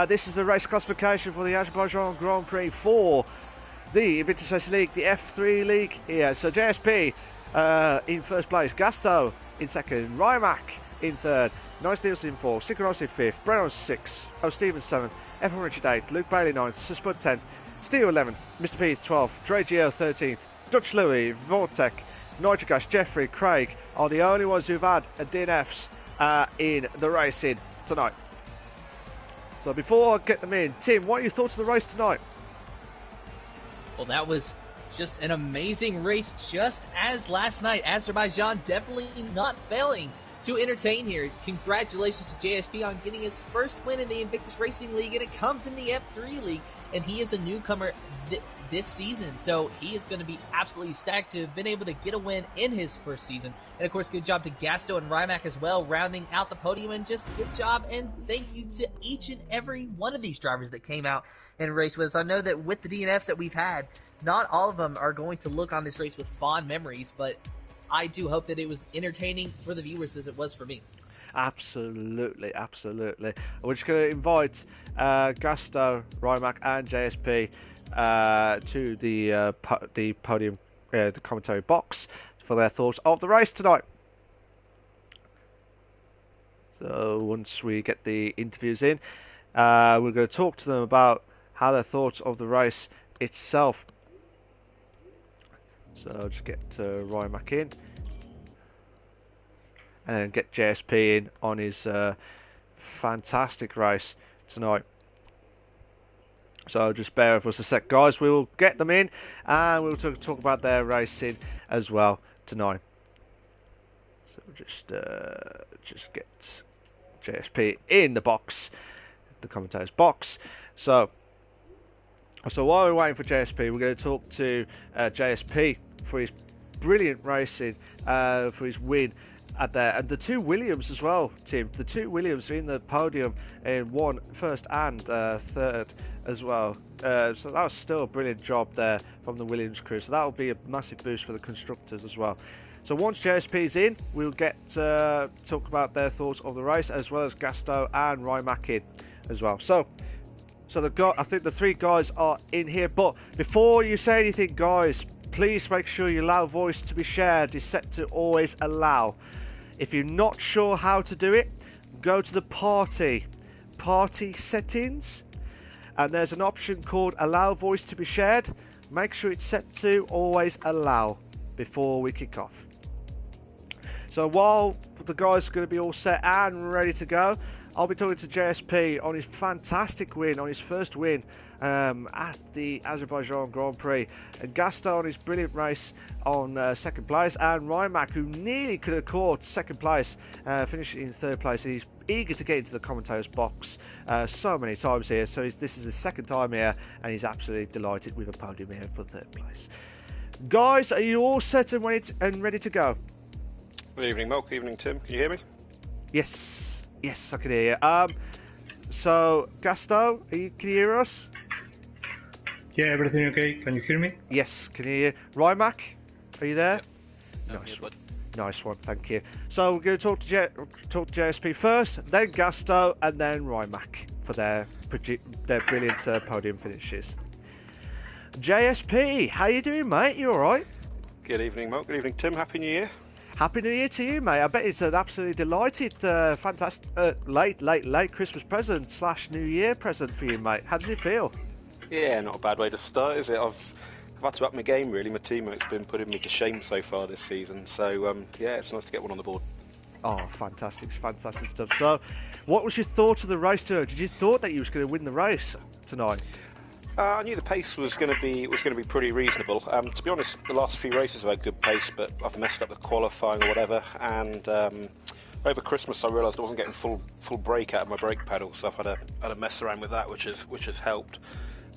This is the race classification for the Azerbaijan Grand Prix for the Invictus Racing League, the F3 League here. So JSP in first place, Gasto in second, Rymac in third, Nice Nielsen in fourth, Synchronos in fifth, Brennan 6th, O'Stevens 7th, F1 Richard 8th, Luke Bailey 9th, Suspud 10th, Steel 11th, Mr. P 12th, Dre Gio 13th, Dutch Louis, Vortec, Nitrogas, Jeffrey, Craig are the only ones who've had a DNFs in the racing tonight. So before I get them in, Tim, what are your thoughts of the race tonight? Well, that was just an amazing race, just as last night. Azerbaijan definitely not failing to entertain here. Congratulations to JSP on getting his first win in the Invictus Racing League, and it comes in the F3 League, and he is a newcomer this season, so he is going to be absolutely stacked to have been able to get a win in his first season. And of course, good job to Gasto and Rymac as well, rounding out the podium, and just good job and thank you to each and every one of these drivers that came out and raced with us. I know that with the DNFs that we've had, not all of them are going to look on this race with fond memories, but I do hope that it was entertaining for the viewers as it was for me. Absolutely. We're just going to invite Gasto, Rymac and JSP to the podium, the commentary box for their thoughts of the race tonight. So once we get the interviews in, we're going to talk to them about how their thoughts of the race itself. So I'll just get Rymac in and then get JSP in on his fantastic race tonight. So just bear with us a sec, guys. We will get them in and we'll talk about their racing as well tonight. So just get JSP in the box, the commentator's box. So while we're waiting for JSP, we're going to talk to JSP for his brilliant racing, for his win at there, and the two Williams as well, Tim. The two Williams are in the podium in first and third as well. So that was still a brilliant job there from the Williams crew. So that will be a massive boost for the constructors as well. So once JSP's in, we'll get talk about their thoughts of the race, as well as Gasto and Rymac in as well. So I think the three guys are in here. But before you say anything, guys, please make sure your loud voice to be shared is set to always allow. If you're not sure how to do it, go to the party settings, and there's an option called allow voice to be shared. Make sure it's set to always allow before we kick off. So while the guys are going to be all set and ready to go, I'll be talking to JSP on his fantastic win, on his first win at the Azerbaijan Grand Prix, and Gasto on his brilliant race on second place, and Rymac, who nearly could have caught second place, finishing in third place, and he's eager to get into the commentator's box so many times here. So this is his second time here, and he's absolutely delighted with a podium here for third place. Guys, are you all set and ready to go? Good evening, Malc. Good evening, Tim. Can you hear me? Yes, I can hear you. So, Gasto, can you hear us? Yeah, everything okay? Can you hear me? Yes, can hear you. Rymac, are you there? Yep. Nice one. Nice one, thank you. So we're going to talk to JSP first, then Gasto, and then Rymac for their brilliant podium finishes. JSP, how you doing, mate? You all right? Good evening, Malc. Good evening, Tim. Happy New Year. Happy New Year to you, mate. I bet it's an absolutely delighted, fantastic, late Christmas present / New Year present for you, mate. How does it feel? Yeah, not a bad way to start, is it? I've had to up my game, really. My teammate's been putting me to shame so far this season. So, yeah, it's nice to get one on the board. Oh, fantastic stuff. So, what was your thought of the race today? Did you thought that you was going to win the race tonight? I knew the pace was going to be pretty reasonable. To be honest, the last few races have had good pace, but I've messed up the qualifying or whatever. And over Christmas, I realised I wasn't getting full brake out of my brake pedal, so I've had a mess around with that, which has helped.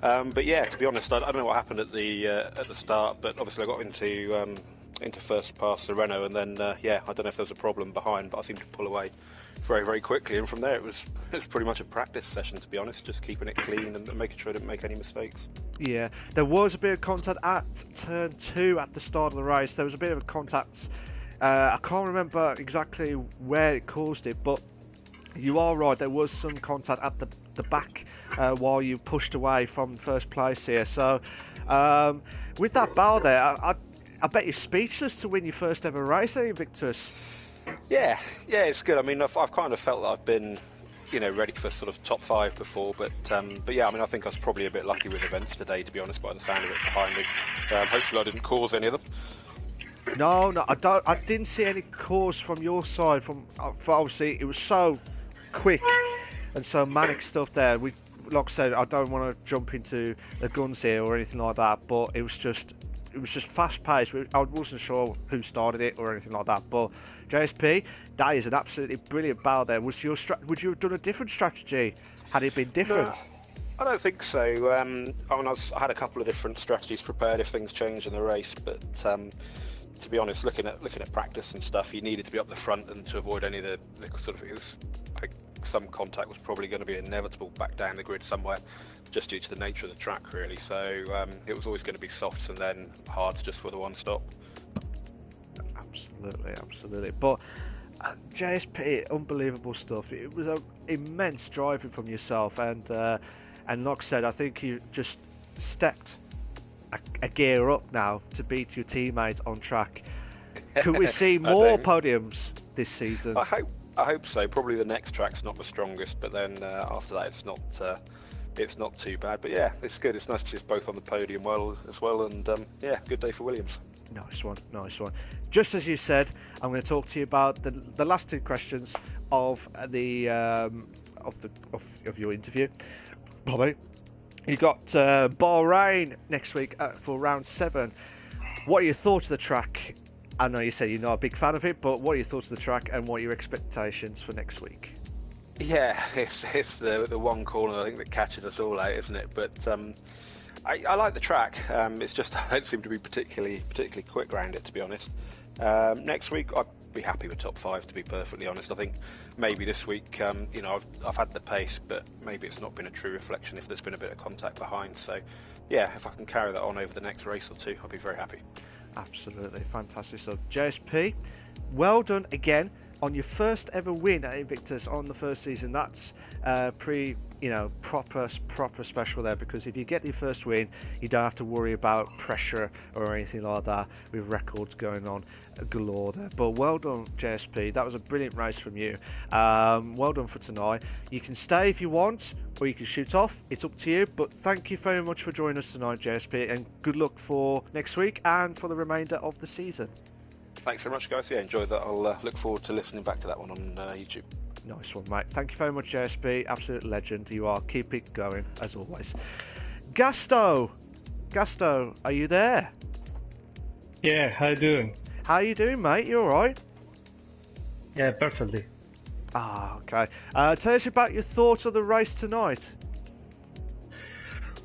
But yeah, to be honest, I don't know what happened at the start, but obviously I got into first past the Renault, and then yeah, I don't know if there was a problem behind, but I seemed to pull away very, very quickly, and from there it was pretty much a practice session, to be honest, just keeping it clean and making sure I didn't make any mistakes. Yeah, there was a bit of contact at turn 2 at the start of the race. There was a bit of a contact. I can't remember exactly where it caused it, but you are right, there was some contact at the the back while you pushed away from first place here. So with that battle there, I bet you're speechless to win your first ever race, eh, Invictus? Yeah, it's good. I mean, I've kind of felt that I've been, ready for sort of top 5 before, but yeah, I mean, I think I was probably a bit lucky with events today, to be honest, by the sound of it behind me. Hopefully I didn't cause any of them. No, I didn't see any cause from your side. For obviously, it was so quick and so manic stuff there. Like I said, I don't want to jump into the guns here or anything like that, but it was just fast paced. I wasn't sure who started it or anything like that, but JSP, that is an absolutely brilliant battle there. Would you have done a different strategy had it been different? No, I don't think so. I mean, I had a couple of different strategies prepared if things change in the race, but to be honest, looking at practice and stuff, you needed to be up the front and to avoid any of the sort of, it was like some contact was probably going to be inevitable back down the grid somewhere, just due to the nature of the track, really. So it was always going to be softs and then hards just for the one stop. Absolutely. But JSP, unbelievable stuff. It was an immense driving from yourself, and like I said, I think you just stepped a gear up now to beat your teammates on track. Could we see more podiums this season? I hope so. Probably the next track's not the strongest, but then after that it's not too bad. But yeah, it's good. It's nice to see us both on the podium as well, and yeah, good day for Williams. Nice one. Just as you said, I'm going to talk to you about the last 2 questions of the of your interview. Bobby, you got Bahrain next week for round 7. What are your thoughts of the track? I know you said you're not a big fan of it, but what are your thoughts of the track and what are your expectations for next week? Yeah, it's the one corner I think that catches us all out, isn't it? But I like the track. It's just I don't seem to be particularly quick around it, to be honest. Next week I'd be happy with top 5, to be perfectly honest. I think maybe this week, I've had the pace, but maybe it's not been a true reflection if there's been a bit of contact behind. So yeah, if I can carry that on over the next race or 2, I'll be very happy. Absolutely fantastic. So JSP, well done again on your first ever win at Invictus on the first season. That's Prix, proper special there, because if you get your first win, you don't have to worry about pressure or anything like that with records going on galore there. But well done, JSP. That was a brilliant race from you. Well done for tonight. You can stay if you want, or you can shoot off. It's up to you. But thank you very much for joining us tonight, JSP, and good luck for next week and for the remainder of the season. Thanks very much, guys. Yeah, enjoyed that. I'll look forward to listening back to that one on YouTube. Nice one, mate. Thank you very much, JSP. Absolute legend. You are. Keep it going, as always. Gasto, are you there? Yeah, how you doing? How you doing, mate? You all right? Yeah, perfectly. Okay. Tell us about your thoughts of the race tonight.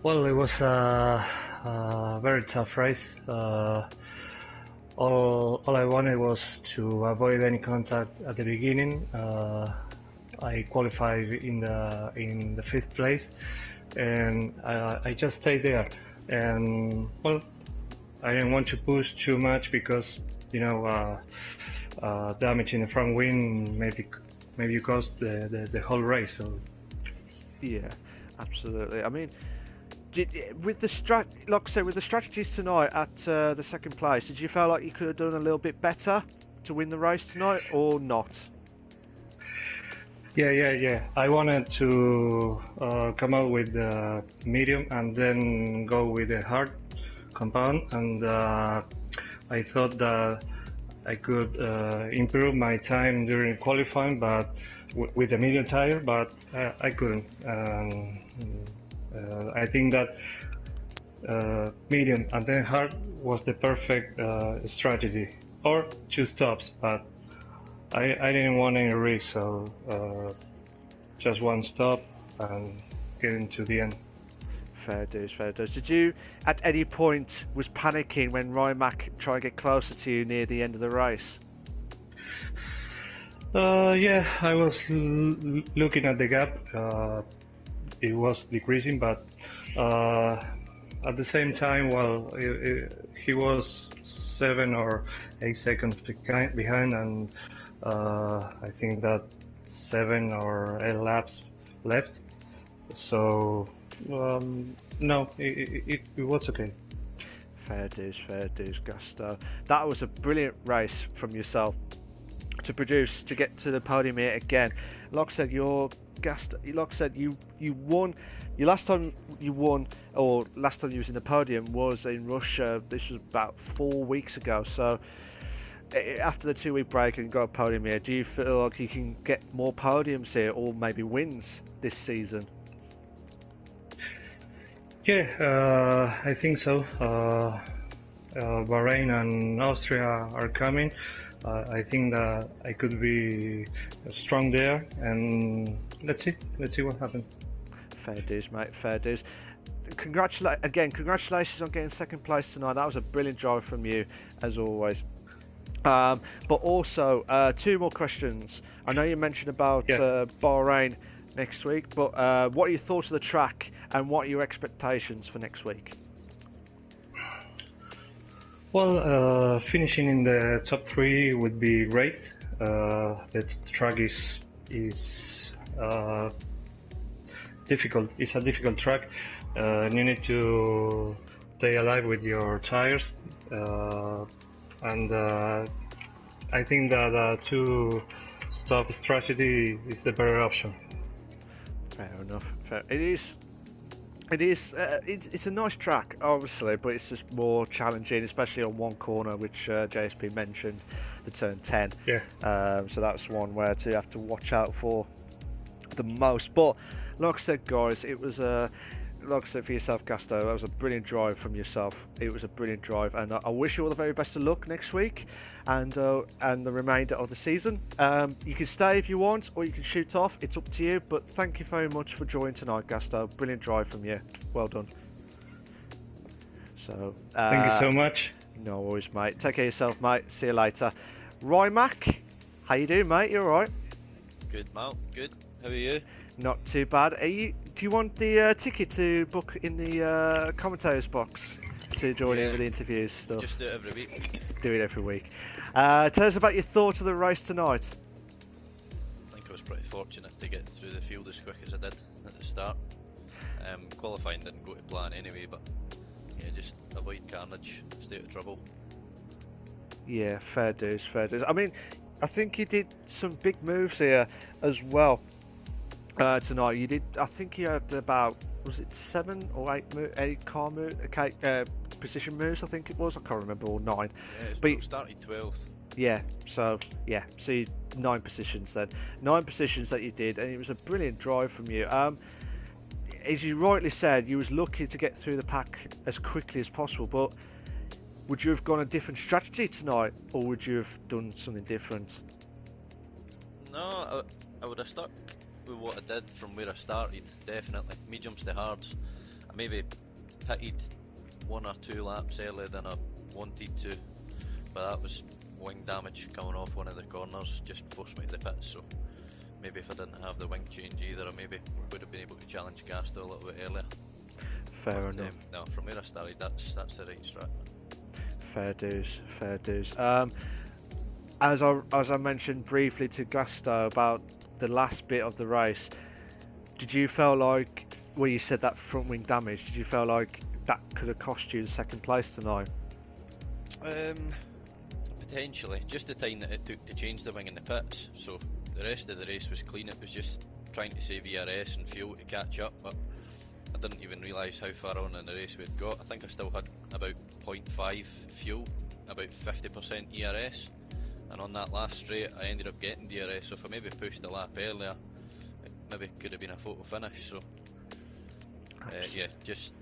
Well, it was a very tough race. All I wanted was to avoid any contact at the beginning. I qualified in the 5th place, and I just stayed there. And well, I didn't want to push too much because damage in the front wing maybe caused the whole race. So yeah, absolutely. I mean, with the strategies tonight at the 2nd place, did you feel like you could have done a little bit better to win the race tonight, or not? Yeah. I wanted to come out with the medium and then go with the hard compound, and I thought that I could improve my time during qualifying, but with the medium tire, but I couldn't. I think that medium and then hard was the perfect strategy, or 2 stops, but I didn't want any risk, so just 1 stop and getting to the end. Fair dues. Did you at any point was panicking when Rymac tried to get closer to you near the end of the race? Yeah, I was looking at the gap. It was decreasing, but at the same time, he was 7 or 8 seconds behind, and I think that 7 or 8 laps left. So no, it was okay. Fair dues, Gusto. That was a brilliant race from yourself to produce, to get to the podium here again. Like I said, you won. Your last time you won, or last time you was in the podium, was in Russia. This was about 4 weeks ago. So after the 2 week break and got a podium here, do you feel like you can get more podiums here, or maybe wins this season? Yeah, I think so. Bahrain and Austria are coming. I think that I could be strong there, and let's see what happens. Fair dues, mate. Fair dues. Congratulations on getting second place tonight. That was a brilliant drive from you, as always. But also, 2 more questions. I know you mentioned about Bahrain next week, but what are your thoughts of the track, and what are your expectations for next week? Well, finishing in the top 3 would be great. The track is difficult. It's a difficult track. You need to stay alive with your tires, and I think that a 2-stop strategy is the better option. Fair enough. It's a nice track, obviously, but it's just more challenging, especially on one corner, which JSP mentioned, the turn 10. Yeah. So that's one where you have to watch out for the most. But like I said, guys, it was like I said, for yourself, Gusto, that was a brilliant drive from yourself. It was a brilliant drive, and I wish you all the very best of luck next week and the remainder of the season. You can stay if you want, or you can shoot off. It's up to you, but thank you very much for joining tonight, Gusto. Brilliant drive from you. Well done. So thank you so much. No worries, mate. Take care of yourself, mate. See you later. Rymac, how you doing, mate? You alright? Good, Mal. Good. How are you? Not too bad. Do you want the ticket to book in the commentators box to join in with the interviews stuff? Just do it every week. Do it every week. Tell us about your thoughts of the race tonight. I think I was pretty fortunate to get through the field as quick as I did at the start. Qualifying didn't go to plan anyway, but yeah, just avoid carnage, stay out of trouble. Yeah, fair dues. I mean, I think you did some big moves here as well. Tonight you did. I think you had about, was it 7 or 8 car move, position moves? I think it was. I can't remember, or 9. Yeah, but you started 12th. Yeah. So 9 positions then. 9 positions that you did, and it was a brilliant drive from you. As you rightly said, you was lucky to get through the pack as quickly as possible. But would you have gone a different strategy tonight, or would you have done something different? No, I would have stuck with what I did from where I started, definitely. Mediums to hards. I maybe pitted 1 or 2 laps earlier than I wanted to, but that was wing damage coming off one of the corners, just forced me to the pits, so maybe if I didn't have the wing change either, I maybe would have been able to challenge Gasto a little bit earlier. Fair enough. No, from where I started, that's the right strat. Fair dues. As I mentioned briefly to Gusto about the last bit of the race, did you feel like, well, you said that front wing damage, did you feel like that could have cost you the second place tonight? Potentially, just the time that it took to change the wing in the pits, so the rest of the race was clean. It was just trying to save ERS and fuel to catch up, but I didn't even realise how far on in the race we'd got. I think I still had about 0.5 fuel, about 50% ERS, and on that last straight I ended up getting DRS, so if I maybe pushed a lap earlier, it maybe could have been a photo finish. So yeah, just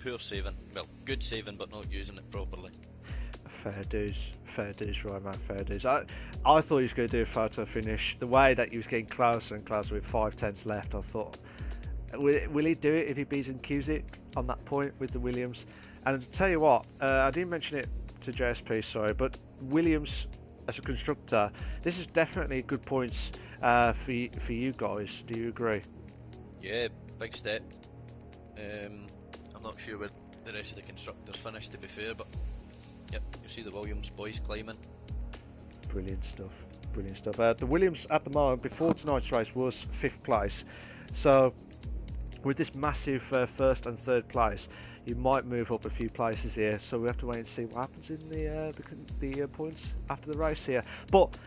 poor saving, well, good saving but not using it properly. Fair dues, right, man, fair dues. I thought he was going to do a photo finish. The way that he was getting closer and closer with 5 tenths left, I thought, will he do it if he beats and cues it on that point with the Williams? And to tell you what, I didn't mention it to JSP, sorry, but Williams as a constructor, this is definitely good points for you guys. Do you agree? Yeah, big step. I'm not sure where the rest of the constructors finished, to be fair, but yep, you see the Williams boys climbing. Brilliant stuff. The Williams at the moment before tonight's race was 5th place, so with this massive first and third place, you might move up a few places here. So we have to wait and see what happens in the points after the race here. But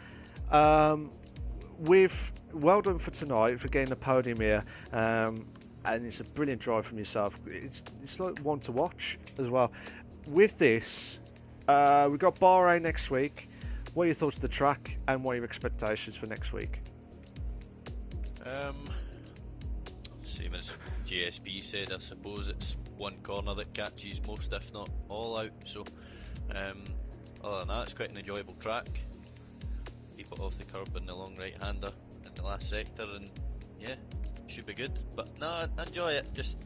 well done for tonight for getting the podium here. And it's a brilliant drive from yourself. It's like one to watch as well. With this, we've got Bahrain next week. What are your thoughts of the track, and what are your expectations for next week? Same as GSP said, I suppose it's one corner that catches most, if not all, out. So, other than that, it's quite an enjoyable track. Keep it off the curb in the long right-hander in the last sector, and yeah, should be good. But no, I enjoy it. Just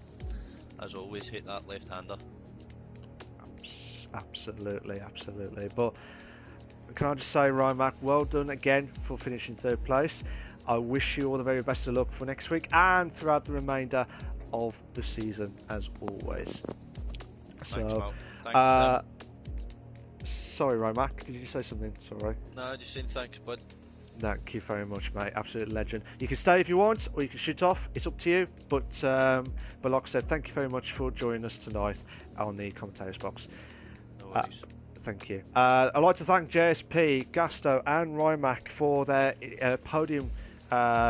as always, hate that left-hander. Absolutely. But can I just say, Rymac, well done again for finishing third place. I wish you all the very best of luck for next week and throughout the remainder of the season, as always. Thanks, Mal. Thanks, sorry, Rymac, did you say something? Sorry. No, just saying thanks, bud. Thank you very much, mate. Absolute legend. You can stay if you want, or you can shoot off. It's up to you. But like I said, thank you very much for joining us tonight on the commentators box. No worries. Thank you. I'd like to thank JSP, Gasto, and Rymac for their podium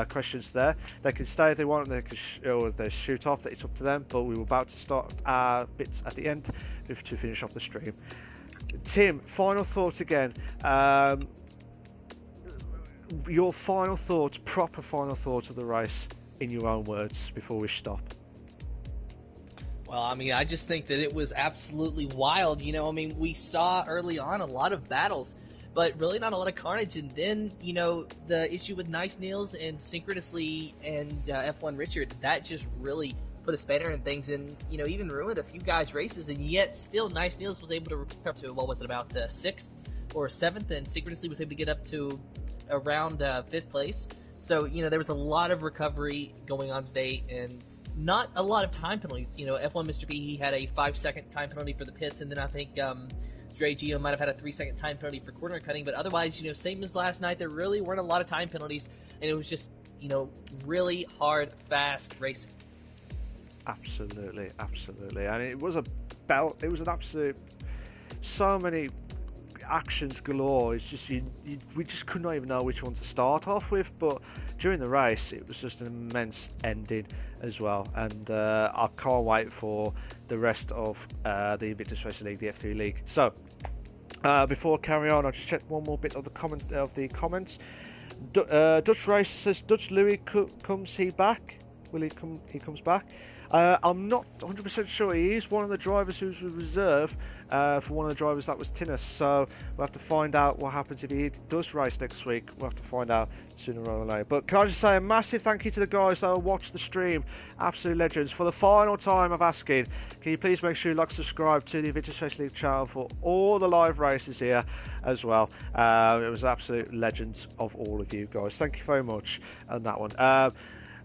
questions there. They can stay if they want, they can or they shoot off. It's up to them. But we were about to start our bits at the end to finish off the stream. Tim, final thoughts again. Your final thoughts, proper final thoughts of the race in your own words before we stop. Well, I mean, I just think that it was absolutely wild. You know, I mean, we saw early on a lot of battles, but really not a lot of carnage. And then, you know, the issue with Nice Niels and Synchronously and F1 Richard, that just really put a spanner in things and, you know, even ruined a few guys' races. And yet still Nice Niels was able to recover to, what was it, about 6th or 7th, and Synchronously was able to get up to around 5th place. So, you know, there was a lot of recovery going on today, and not a lot of time penalties. You know, F1 Mr. P, he had a 5-second time penalty for the pits, and then I think Dre Gio might have had a 3-second time penalty for corner cutting, but otherwise, you know, same as last night, there really weren't a lot of time penalties, and it was just, you know, really hard, fast racing. Absolutely, and it was an absolute, so many actions galore. It's just we just could not even know which one to start off with. But during the race, it was just an immense ending as well. And I can't wait for the rest of the Invictus Racing League, the F3 League. So before I carry on, I'll just check one more bit of the comments. Dutch Race says, Dutch Louis comes he back? Will he come? He comes back. I'm not 100% sure. He is one of the drivers who's reserved for one of the drivers that was Tinnis. So we'll have to find out what happens if he does race next week. We'll have to find out sooner rather than later. But can I just say a massive thank you to the guys that will watch the stream. Absolute legends. For the final time of asking, can you please make sure you like, subscribe to the Invictus Racing League channel for all the live races here as well. It was absolute legends of all of you guys. Thank you very much on that one.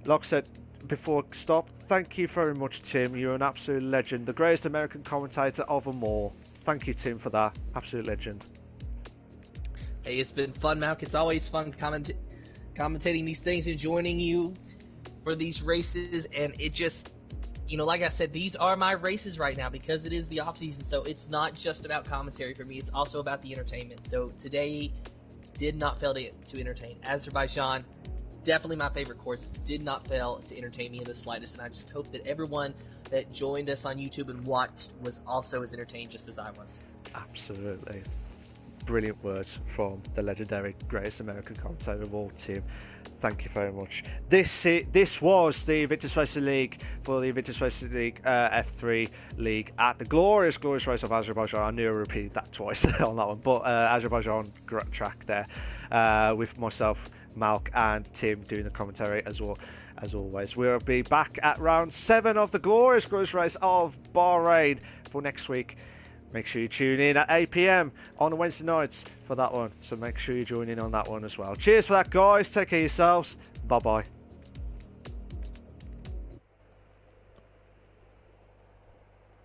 Like I said, before I stop, thank you very much, Tim. You're an absolute legend, the greatest American commentator of them all. Thank you, Tim, for that. Absolute legend. Hey, it's been fun, Malc. It's always fun commentating these things and joining you for these races. And it just, you know, like I said, these are my races right now because it is the off season. So it's not just about commentary for me. It's also about the entertainment. So today did not fail to entertain. Azerbaijan, definitely my favorite course, did not fail to entertain me in the slightest, and I just hope that everyone that joined us on YouTube and watched was also as entertained just as I was. Absolutely. Brilliant words from the legendary greatest American commentator of all, Tim. Thank you very much. This was the Invictus Racing League for the Invictus Racing League F3 League at the glorious race of Azerbaijan. I knew I repeated that twice on that one, but Azerbaijan track there with myself, Malc and Tim doing the commentary as well. As always, we'll be back at round 7 of the glorious race of Bahrain for next week. Make sure you tune in at 8 PM on Wednesday nights for that one. So make sure you join in on that one as well. Cheers for that, guys. Take care of yourselves. Bye-bye.